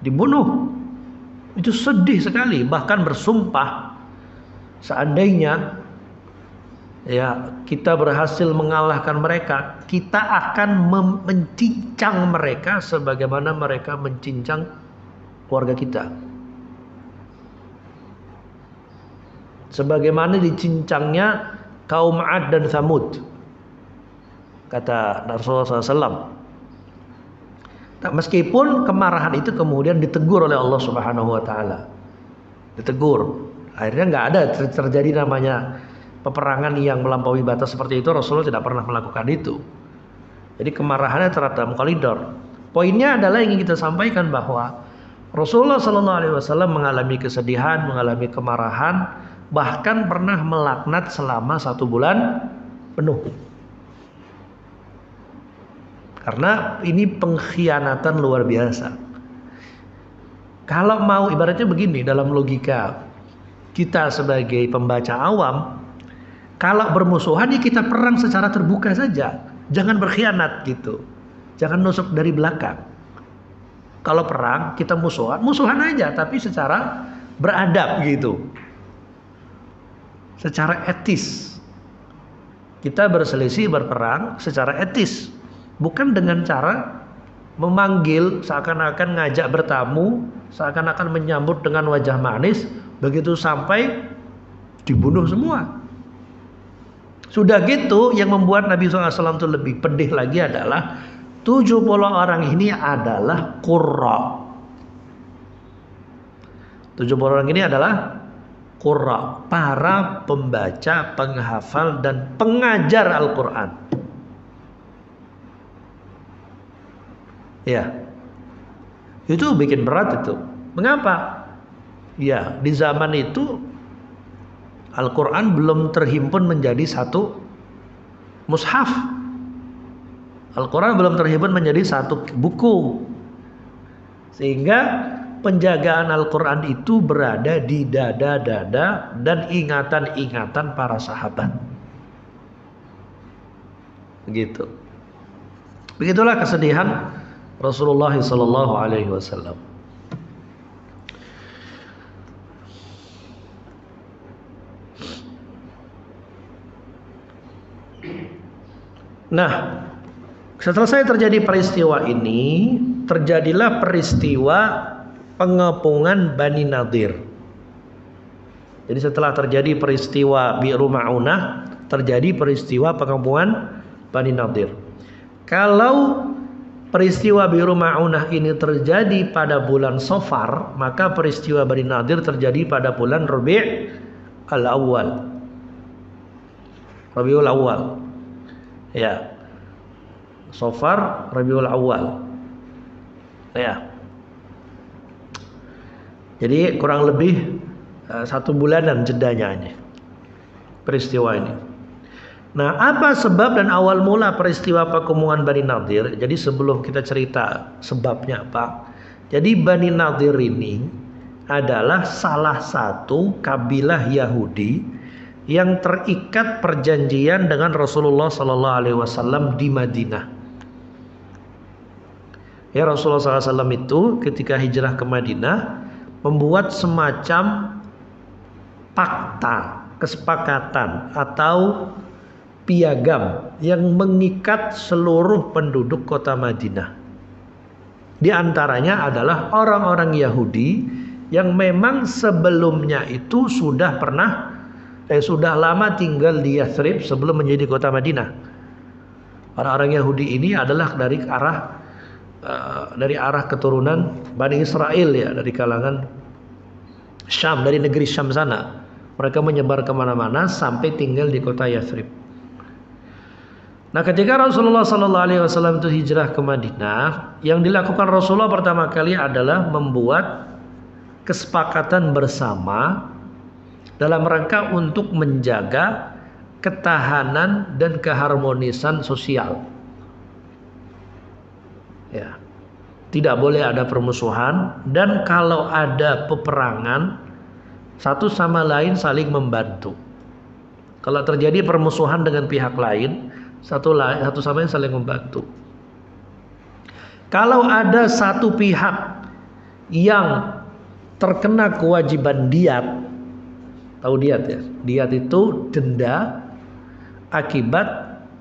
dibunuh. Itu sedih sekali, bahkan bersumpah, seandainya ya kita berhasil mengalahkan mereka, kita akan mencincang mereka sebagaimana mereka mencincang keluarga kita, sebagaimana dicincangnya kaum Ad dan Thamud, kata Rasulullah SAW. Meskipun kemarahan itu kemudian ditegur oleh Allah Subhanahu Wa Taala, ditegur, akhirnya nggak ada terjadi namanya peperangan yang melampaui batas seperti itu. Rasulullah tidak pernah melakukan itu. Jadi kemarahannya terhadap koridor. Poinnya adalah ingin kita sampaikan bahwa Rasulullah SAW mengalami kesedihan, mengalami kemarahan, bahkan pernah melaknat selama 1 bulan penuh. Karena ini pengkhianatan luar biasa. Kalau mau ibaratnya begini, dalam logika kita sebagai pembaca awam, kalau bermusuhan ya kita perang secara terbuka saja, jangan berkhianat gitu, jangan nusuk dari belakang. Kalau perang kita musuhan aja, tapi secara beradab gitu, secara etis. Kita berselisih, berperang secara etis, bukan dengan cara memanggil, seakan-akan ngajak bertamu, seakan-akan menyambut dengan wajah manis, begitu sampai dibunuh semua. Sudah gitu, yang membuat Nabi SAW itu lebih pedih lagi adalah 70 orang ini adalah qurra. 70 orang ini adalah qurra, para pembaca, penghafal dan pengajar Al-Quran. Ya, itu bikin berat itu. Mengapa? Ya, di zaman itu Al-Quran belum terhimpun menjadi satu mushaf. Al-Quran belum terhimpun menjadi satu buku, sehingga penjagaan Al-Quran itu berada di dada-dada dan ingatan-ingatan para sahabat. Begitu. Begitulah kesedihan Rasulullah SAW. Nah, setelah terjadi peristiwa ini, terjadilah peristiwa pengepungan Bani Nadir. Jadi setelah terjadi peristiwa Bi'ru Ma'unah, terjadi peristiwa pengepungan Bani Nadir. Kalau peristiwa Bi'ru Ma'unah ini terjadi pada bulan Safar, maka peristiwa Bani Nadir terjadi pada bulan Rabiul Awal. Ya, Safar, Rabiul Awal. Ya. Jadi kurang lebih 1 bulanan jedanya ini peristiwa ini. Nah, apa sebab dan awal mula peristiwa perkumuhan Bani Nadir? Jadi sebelum kita cerita sebabnya apa, jadi Bani Nadir ini adalah salah satu kabilah Yahudi yang terikat perjanjian dengan Rasulullah Sallallahu Alaihi Wasallam di Madinah. Ya, Rasulullah SAW itu ketika hijrah ke Madinah membuat semacam fakta, kesepakatan atau piagam yang mengikat seluruh penduduk kota Madinah. Di antaranya adalah orang-orang Yahudi yang memang sebelumnya itu sudah lama tinggal di Yathrib sebelum menjadi kota Madinah. Orang-orang Yahudi ini adalah dari arah keturunan Bani Israel, ya, dari kalangan Syam, dari negeri Syam sana. Mereka menyebar kemana-mana sampai tinggal di kota Yathrib. Nah, ketika Rasulullah Sallallahu Alaihi Wasallam itu hijrah ke Madinah, yang dilakukan Rasulullah pertama kali adalah membuat kesepakatan bersama dalam rangka untuk menjaga ketahanan dan keharmonisan sosial. Ya, tidak boleh ada permusuhan, dan kalau ada peperangan, satu sama lain saling membantu. Kalau terjadi permusuhan dengan pihak lain, satu sama lain saling membantu. Kalau ada satu pihak yang terkena kewajiban diat, tahu diat ya? Diat itu denda akibat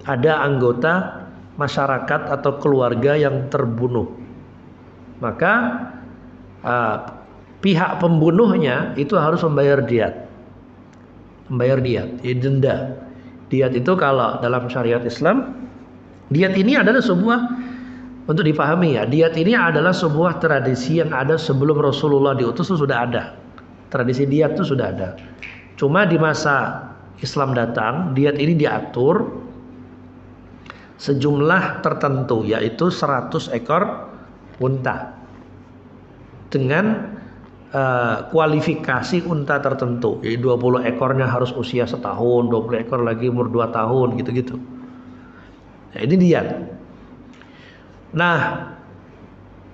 ada anggota masyarakat atau keluarga yang terbunuh. Maka pihak pembunuhnya itu harus membayar diat. Membayar diat, denda. Diat itu kalau dalam syariat Islam, diat ini adalah sebuah, untuk dipahami ya, diat ini adalah sebuah tradisi yang ada sebelum Rasulullah diutus, itu sudah ada. Tradisi diat itu sudah ada. Cuma di masa Islam datang, diat ini diatur sejumlah tertentu, yaitu 100 ekor unta dengan kualifikasi unta tertentu. Jadi 20 ekornya harus usia setahun, 20 ekor lagi umur 2 tahun, gitu-gitu. Nah, ini diat. Nah,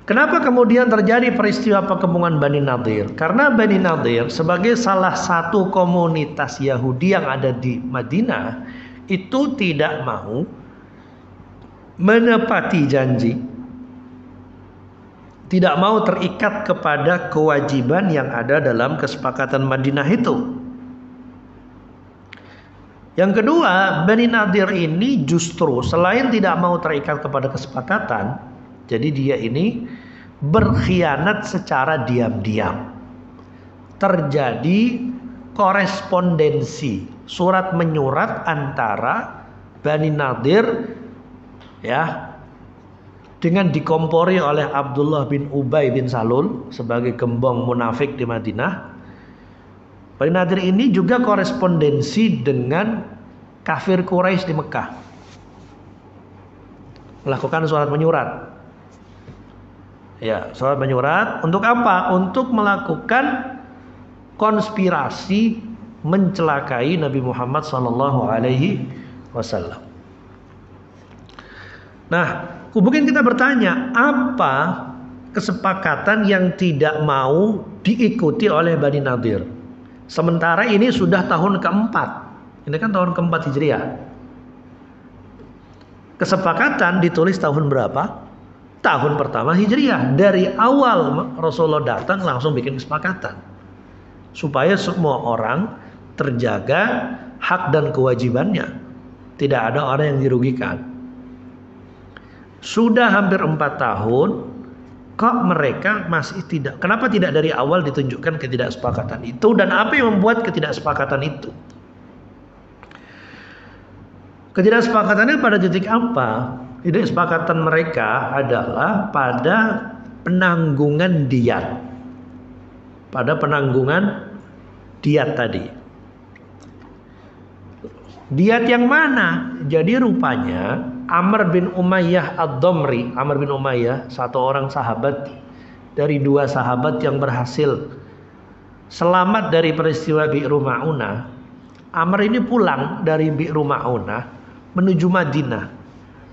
kenapa kemudian terjadi peristiwa perkembangan Bani Nadir? Karena Bani Nadir sebagai salah satu komunitas Yahudi yang ada di Madinah itu tidak mau menepati janji, tidak mau terikat kepada kewajiban yang ada dalam kesepakatan Madinah itu. Yang kedua, Bani Nadir ini justru selain tidak mau terikat kepada kesepakatan, jadi dia ini berkhianat secara diam-diam. Terjadi korespondensi, surat menyurat antara Bani Nadir, ya, dengan dikompori oleh Abdullah bin Ubay bin Salul sebagai gembong munafik di Madinah. Bani Nadir ini juga korespondensi dengan kafir Quraisy di Mekah, melakukan surat menyurat. Ya, surat menyurat untuk apa? Untuk melakukan konspirasi mencelakai Nabi Muhammad SAW. Nah, kemudian kita bertanya, apa kesepakatan yang tidak mau diikuti oleh Bani Nadir? Sementara ini sudah tahun keempat. Ini kan tahun keempat Hijriah. Kesepakatan ditulis tahun berapa? Tahun pertama Hijriah. Dari awal Rasulullah datang langsung bikin kesepakatan, supaya semua orang terjaga hak dan kewajibannya. Tidak ada orang yang dirugikan. Sudah hampir 4 tahun, kok mereka masih tidak? Kenapa tidak dari awal ditunjukkan ketidaksepakatan itu? Dan apa yang membuat ketidaksepakatan itu? Ketidaksepakatannya pada titik apa? Ketidaksepakatan mereka adalah pada penanggungan diat. Pada penanggungan diat tadi. Diat yang mana? Jadi rupanya Amr bin Umayyah Ad-Damri, Amr bin Umayyah, satu orang sahabat dari 2 sahabat yang berhasil selamat dari peristiwa Bi'ru Ma'unah. Amr ini pulang dari Bi'ru Ma'unah menuju Madinah.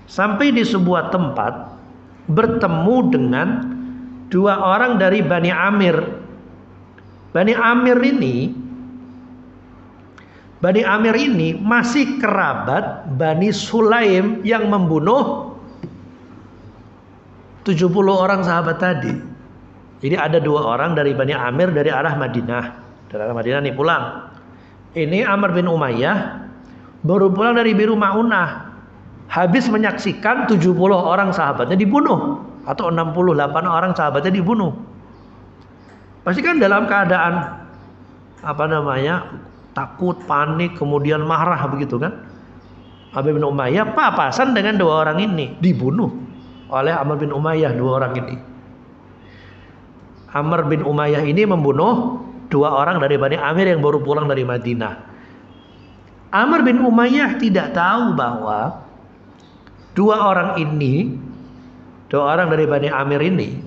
Sampai di sebuah tempat bertemu dengan dua orang dari Bani Amir. Bani Amir ini masih kerabat Bani Sulaim yang membunuh 70 orang sahabat tadi. Jadi ada dua orang dari Bani Amir dari arah Madinah. Dari arah Madinah nih pulang. Ini Amr bin Umayyah baru pulang dari Bi'ru Ma'unah. Habis menyaksikan 70 orang sahabatnya dibunuh. Atau 68 orang sahabatnya dibunuh. Pasti kan dalam keadaan takut, panik, kemudian marah begitu kan. Amr bin Umayyah papasan dengan dua orang ini, dibunuh oleh Amr bin Umayyah dua orang ini. Amr bin Umayyah ini membunuh dua orang dari Bani Amir yang baru pulang dari Madinah. Amr bin Umayyah tidak tahu bahwa dua orang dari Bani Amir ini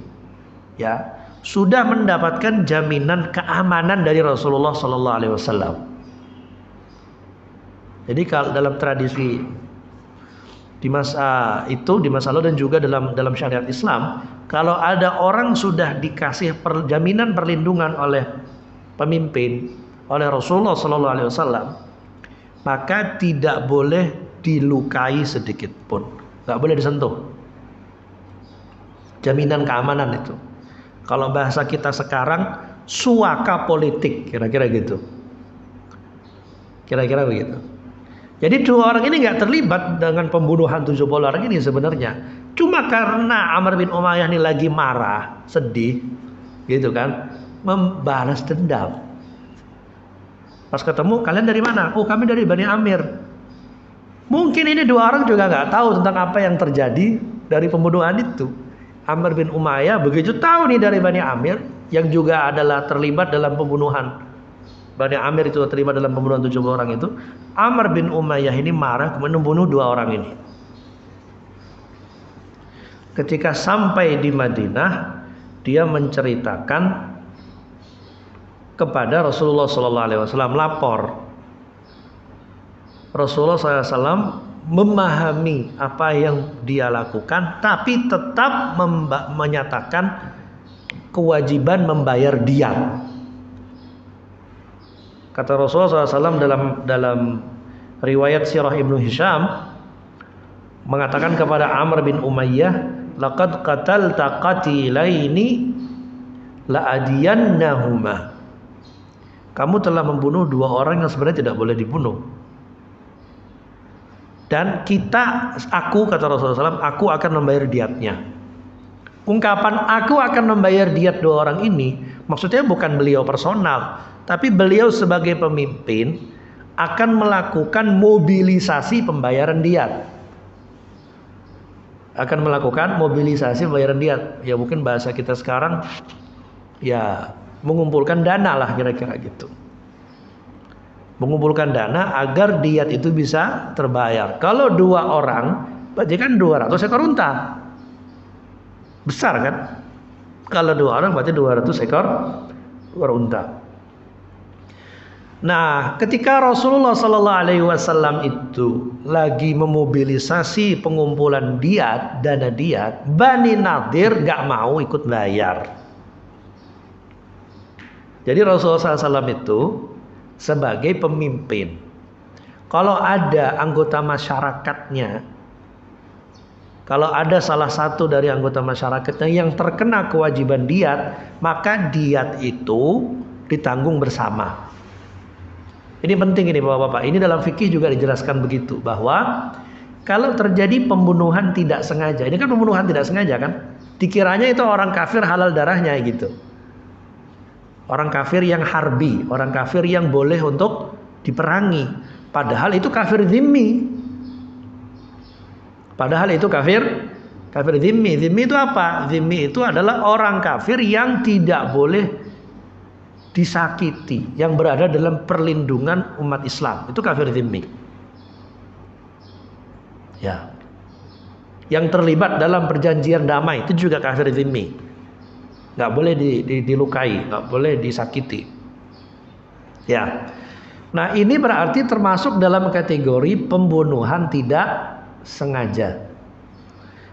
ya sudah mendapatkan jaminan keamanan dari Rasulullah sallallahu alaihi wasallam. Jadi kalau dalam tradisi di masa lalu dan juga dalam syariat Islam, kalau ada orang sudah dikasih jaminan perlindungan oleh pemimpin, oleh Rasulullah sallallahu alaihi wasallam, maka tidak boleh dilukai sedikit pun, nggak boleh disentuh. Jaminan keamanan itu. Kalau bahasa kita sekarang suaka politik, kira-kira gitu. Kira-kira begitu. Jadi dua orang ini nggak terlibat dengan pembunuhan 70 orang ini sebenarnya. Cuma karena Amr bin Umayyah ini lagi marah, sedih, gitu kan, membalas dendam. Pas ketemu, kalian dari mana? Oh, kami dari Bani Amir. Mungkin ini dua orang juga nggak tahu tentang apa yang terjadi dari pembunuhan itu. Amr bin Umayyah begitu tahu nih dari Bani Amir yang juga adalah terlibat dalam pembunuhan. Bani Amir itu terlibat dalam pembunuhan 70 orang itu. Amr bin Umayyah ini marah kemudian membunuh dua orang ini. Ketika sampai di Madinah, dia menceritakan kepada Rasulullah SAW, lapor. Rasulullah SAW memahami apa yang dia lakukan, tapi tetap menyatakan kewajiban membayar diat. Kata Rasulullah SAW dalam riwayat Sirah Ibnu Hisham mengatakan kepada Amr bin Umayyah, laqad qatalta qatilaini la'adiyannahuma. Kamu telah membunuh dua orang yang sebenarnya tidak boleh dibunuh. Dan aku kata Rasulullah SAW, aku akan membayar diatnya. Ungkapan aku akan membayar diat dua orang ini maksudnya bukan beliau personal, tapi beliau sebagai pemimpin akan melakukan mobilisasi pembayaran diat. Akan melakukan mobilisasi pembayaran diat. Ya mungkin bahasa kita sekarang ya mengumpulkan dana lah kira-kira gitu. Mengumpulkan dana agar diat itu bisa terbayar. Kalau dua orang berarti kan 200 ekor unta. Besar kan? Kalau dua orang berarti 200 ekor unta. Nah, ketika Rasulullah sallallahu alaihi wasallam itu lagi memobilisasi pengumpulan diat, dana diat, Bani Nadir gak mau ikut bayar. Jadi Rasulullah SAW itu sebagai pemimpin, kalau ada anggota masyarakatnya, kalau ada salah satu dari anggota masyarakatnya yang terkena kewajiban diat, maka diat itu ditanggung bersama. Ini penting ini Bapak-bapak. Ini dalam fikih juga dijelaskan begitu, bahwa kalau terjadi pembunuhan tidak sengaja, ini kan pembunuhan tidak sengaja kan, dikiranya itu orang kafir halal darahnya gitu. Orang kafir yang harbi, orang kafir yang boleh untuk diperangi. Padahal itu kafir zimmi. Padahal itu kafir zimmi. Zimmi itu apa? Zimmi itu adalah orang kafir yang tidak boleh disakiti, yang berada dalam perlindungan umat Islam. Itu kafir zimmi. Ya. Yang terlibat dalam perjanjian damai itu juga kafir zimmi. Nggak boleh dilukai, nggak boleh disakiti. Ya. Nah, ini berarti termasuk dalam kategori pembunuhan tidak sengaja.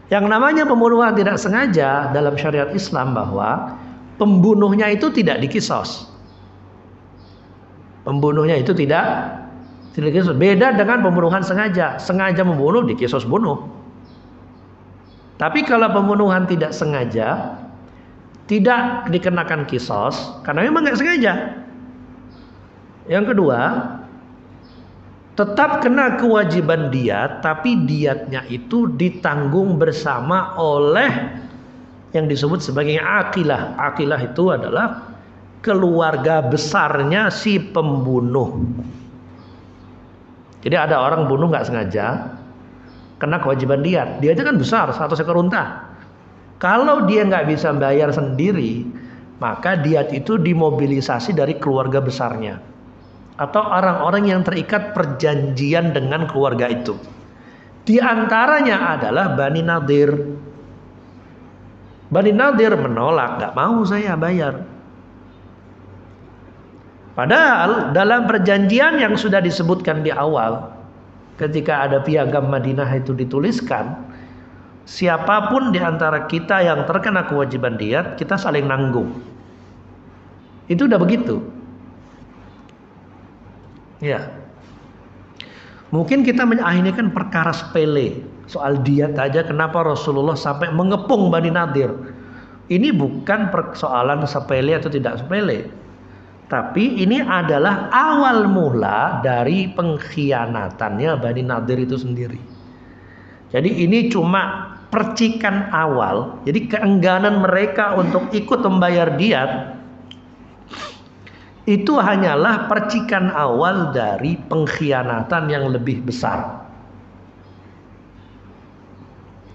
Yang namanya pembunuhan tidak sengaja dalam syariat Islam bahwa pembunuhnya itu tidak dikisos. Pembunuhnya itu tidak dikisos. Beda dengan pembunuhan sengaja. Sengaja membunuh dikisos bunuh. Tapi kalau pembunuhan tidak sengaja tidak dikenakan kisos karena memang nggak sengaja. Yang kedua, tetap kena kewajiban diat, tapi diatnya itu ditanggung bersama oleh yang disebut sebagai aqilah. Aqilah itu adalah keluarga besarnya si pembunuh. Jadi ada orang bunuh nggak sengaja, kena kewajiban diat. Diatnya kan besar, 100 ekor unta. Kalau dia nggak bisa bayar sendiri, maka diat itu dimobilisasi dari keluarga besarnya atau orang-orang yang terikat perjanjian dengan keluarga itu. Di antaranya adalah Bani Nadir. Bani Nadir menolak, nggak mau saya bayar. Padahal dalam perjanjian yang sudah disebutkan di awal, ketika ada piagam Madinah itu dituliskan, siapapun di antara kita yang terkena kewajiban diat, kita saling nanggung. Itu udah begitu. Ya, mungkin kita ini kan perkara sepele soal diat aja. Kenapa Rasulullah sampai mengepung Bani Nadir? Ini bukan persoalan sepele atau tidak sepele, tapi ini adalah awal mula dari pengkhianatannya Bani Nadir itu sendiri. Jadi ini cuma percikan awal. Jadi keengganan mereka untuk ikut membayar diat itu hanyalah percikan awal dari pengkhianatan yang lebih besar.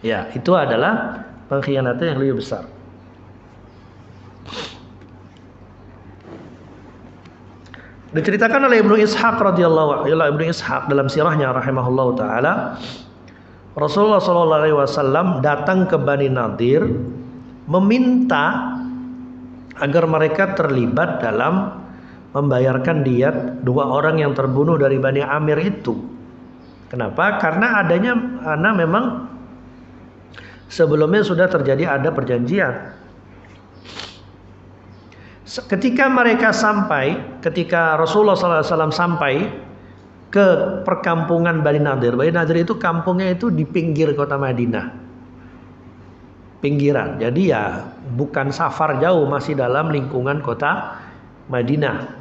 Ya, itu adalah pengkhianatan yang lebih besar. Diceritakan oleh Ibnu Ishaq radhiyallahu anhu, Ibnu Ishaq dalam sirahnya rahimahullahu taala, Rasulullah sallallahu alaihi wasallam datang ke Bani Nadir meminta agar mereka terlibat dalam membayarkan diat 2 orang yang terbunuh dari Bani Amir itu. Kenapa? Karena memang sebelumnya sudah terjadi ada perjanjian. Ketika Rasulullah SAW sampai ke perkampungan Bani Nadir. Bani Nadir itu kampungnya itu di pinggir kota Madinah. Pinggiran. Jadi ya bukan safar jauh, masih dalam lingkungan kota Madinah.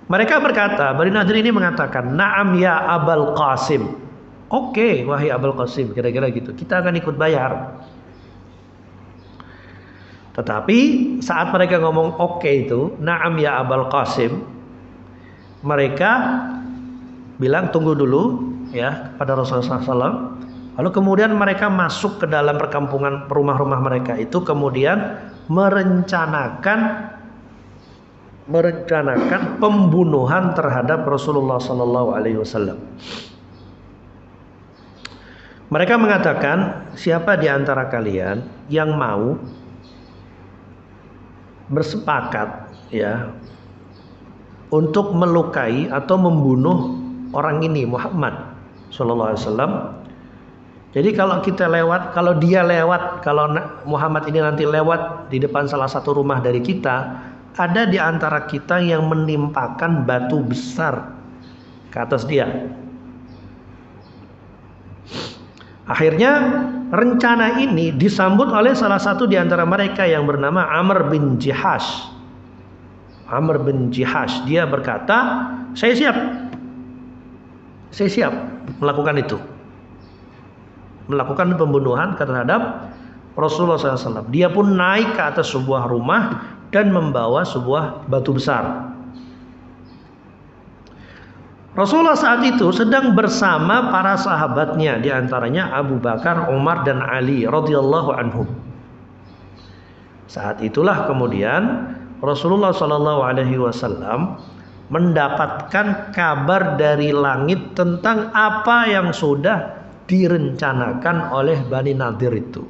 Mereka berkata, Bani Nadir ini mengatakan, "Na'am ya Abul Qasim." Oke, wahai Abul Qasim, kira-kira gitu. Kita akan ikut bayar. Tetapi saat mereka ngomong oke itu, "Na'am ya Abul Qasim," mereka bilang tunggu dulu ya kepada Rasulullah SAW. Lalu kemudian mereka masuk ke dalam perkampungan rumah-rumah mereka itu, kemudian merencanakan pembunuhan terhadap Rasulullah SAW. Mereka mengatakan, siapa di antara kalian yang mau bersepakat ya untuk melukai atau membunuh orang ini Muhammad SAW. Jadi kalau Muhammad ini nanti lewat di depan salah satu rumah dari kita, ada di antara kita yang menimpakan batu besar ke atas dia. Akhirnya rencana ini disambut oleh salah satu di antara mereka yang bernama Amr bin Jihash. Amr bin Jihash, dia berkata, saya siap melakukan itu, melakukan pembunuhan terhadap Rasulullah SAW. Dia pun naik ke atas sebuah rumah dan membawa sebuah batu besar. Rasulullah saat itu sedang bersama para sahabatnya, di antaranya Abu Bakar, Umar dan Ali radhiyallahu anhum. Saat itulah kemudian Rasulullah SAW mendapatkan kabar dari langit tentang apa yang sudah direncanakan oleh Bani Nadir itu.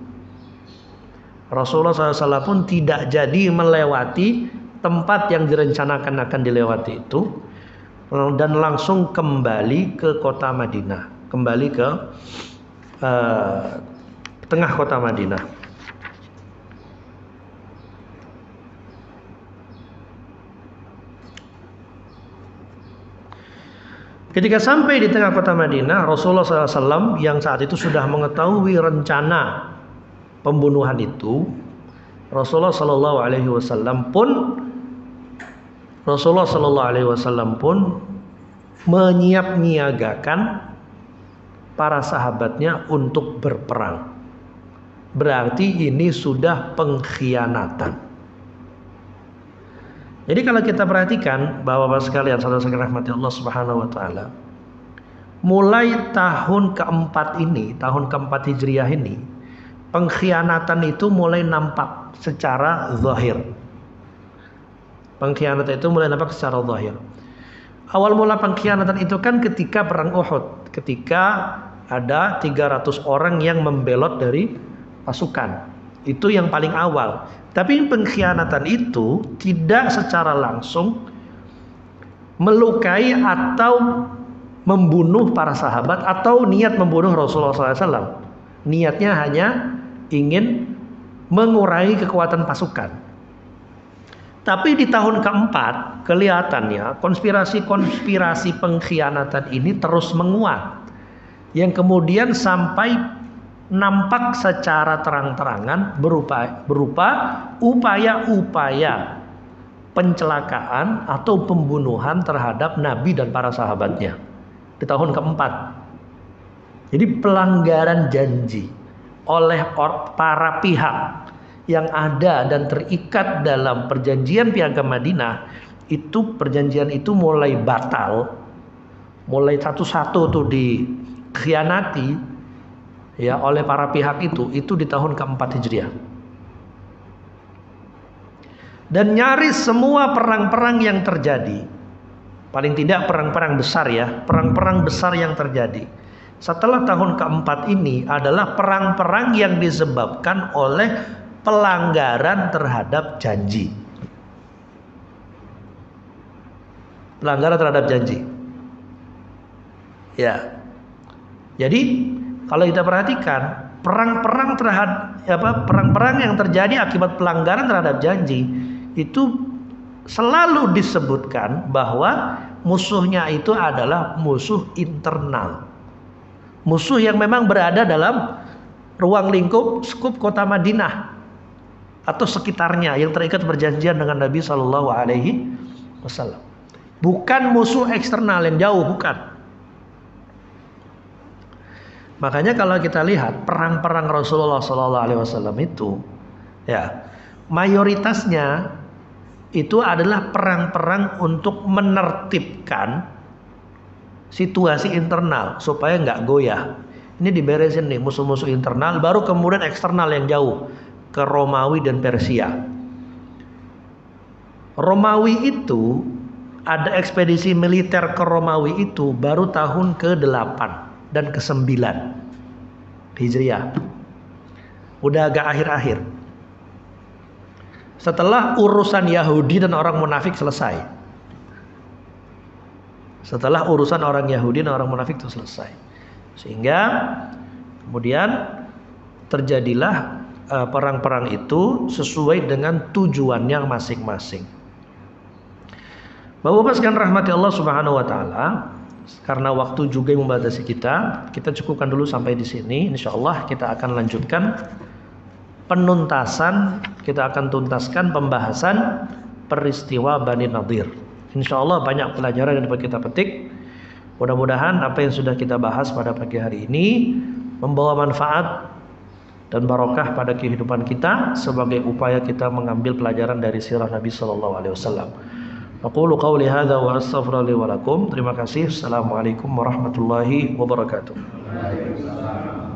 Rasulullah SAW pun tidak jadi melewati tempat yang direncanakan akan dilewati itu. dan langsung kembali ke kota Madinah, kembali ke tengah kota Madinah. Ketika sampai di tengah kota Madinah, Rasulullah SAW yang saat itu sudah mengetahui rencana pembunuhan itu, Rasulullah SAW pun menyiap-niagakan para sahabatnya untuk berperang. Berarti ini sudah pengkhianatan. Jadi kalau kita perhatikan bahwa Bapak sekalian, saudara-saudara rahmati Allah Subhanahu wa taala, mulai tahun keempat ini, tahun keempat Hijriah ini, pengkhianatan itu mulai nampak secara zahir. Pengkhianatan itu mulai nampak secara zahir. Awal mula pengkhianatan itu kan ketika perang Uhud, ketika ada 300 orang yang membelot dari pasukan. Itu yang paling awal. Tapi pengkhianatan itu tidak secara langsung melukai atau membunuh para sahabat atau niat membunuh Rasulullah SAW. Niatnya hanya ingin mengurangi kekuatan pasukan. Tapi di tahun keempat kelihatannya konspirasi pengkhianatan ini terus menguat. Yang kemudian sampai nampak secara terang-terangan berupa upaya-upaya pencelakaan atau pembunuhan terhadap Nabi dan para sahabatnya di tahun keempat. Jadi pelanggaran janji oleh para pihak yang ada dan terikat dalam perjanjian Piagam Madinah, itu perjanjian itu mulai batal, mulai satu-satu tuh dikhianati ya oleh para pihak itu di tahun keempat Hijriah. Dan nyaris semua perang-perang yang terjadi, paling tidak perang-perang besar ya, perang-perang besar yang terjadi setelah tahun keempat ini adalah perang-perang yang disebabkan oleh pelanggaran terhadap janji. Pelanggaran terhadap janji. Ya. Jadi kalau kita perhatikan perang-perang yang terjadi akibat pelanggaran terhadap janji itu selalu disebutkan bahwa musuhnya itu adalah musuh internal. Musuh yang memang berada dalam ruang lingkup skup kota Madinah atau sekitarnya yang terikat perjanjian dengan Nabi Shallallahu Alaihi Wasallam. Bukan musuh eksternal yang jauh, bukan. Makanya kalau kita lihat perang-perang Rasulullah SAW itu, ya mayoritasnya itu adalah perang-perang untuk menertibkan situasi internal supaya nggak goyah. Ini diberesin nih musuh-musuh internal, baru kemudian eksternal yang jauh ke Romawi dan Persia. Romawi itu ada ekspedisi militer ke Romawi itu baru tahun ke-8 dan ke-9 Hijriah. Udah agak akhir-akhir. Setelah urusan Yahudi dan orang munafik selesai. Setelah urusan orang Yahudi dan orang munafik itu selesai. Sehingga kemudian terjadilah perang-perang itu sesuai dengan tujuannya masing-masing. Bapak-bapak sekalian rahmati Allah Subhanahu wa taala, karena waktu juga yang membatasi kita cukupkan dulu sampai di sini. Insyaallah kita akan lanjutkan penuntasan, kita akan tuntaskan pembahasan peristiwa Bani Nadir. Insyaallah banyak pelajaran yang dapat kita petik. Mudah-mudahan apa yang sudah kita bahas pada pagi hari ini membawa manfaat dan barokah pada kehidupan kita sebagai upaya kita mengambil pelajaran dari sirah Nabi sallallahu alaihi wasallam. Aqulu qawli hadza wa astaghfiru li wa lakum. Terima kasih. Assalamualaikum warahmatullahi wabarakatuh. Waalaikumsalam.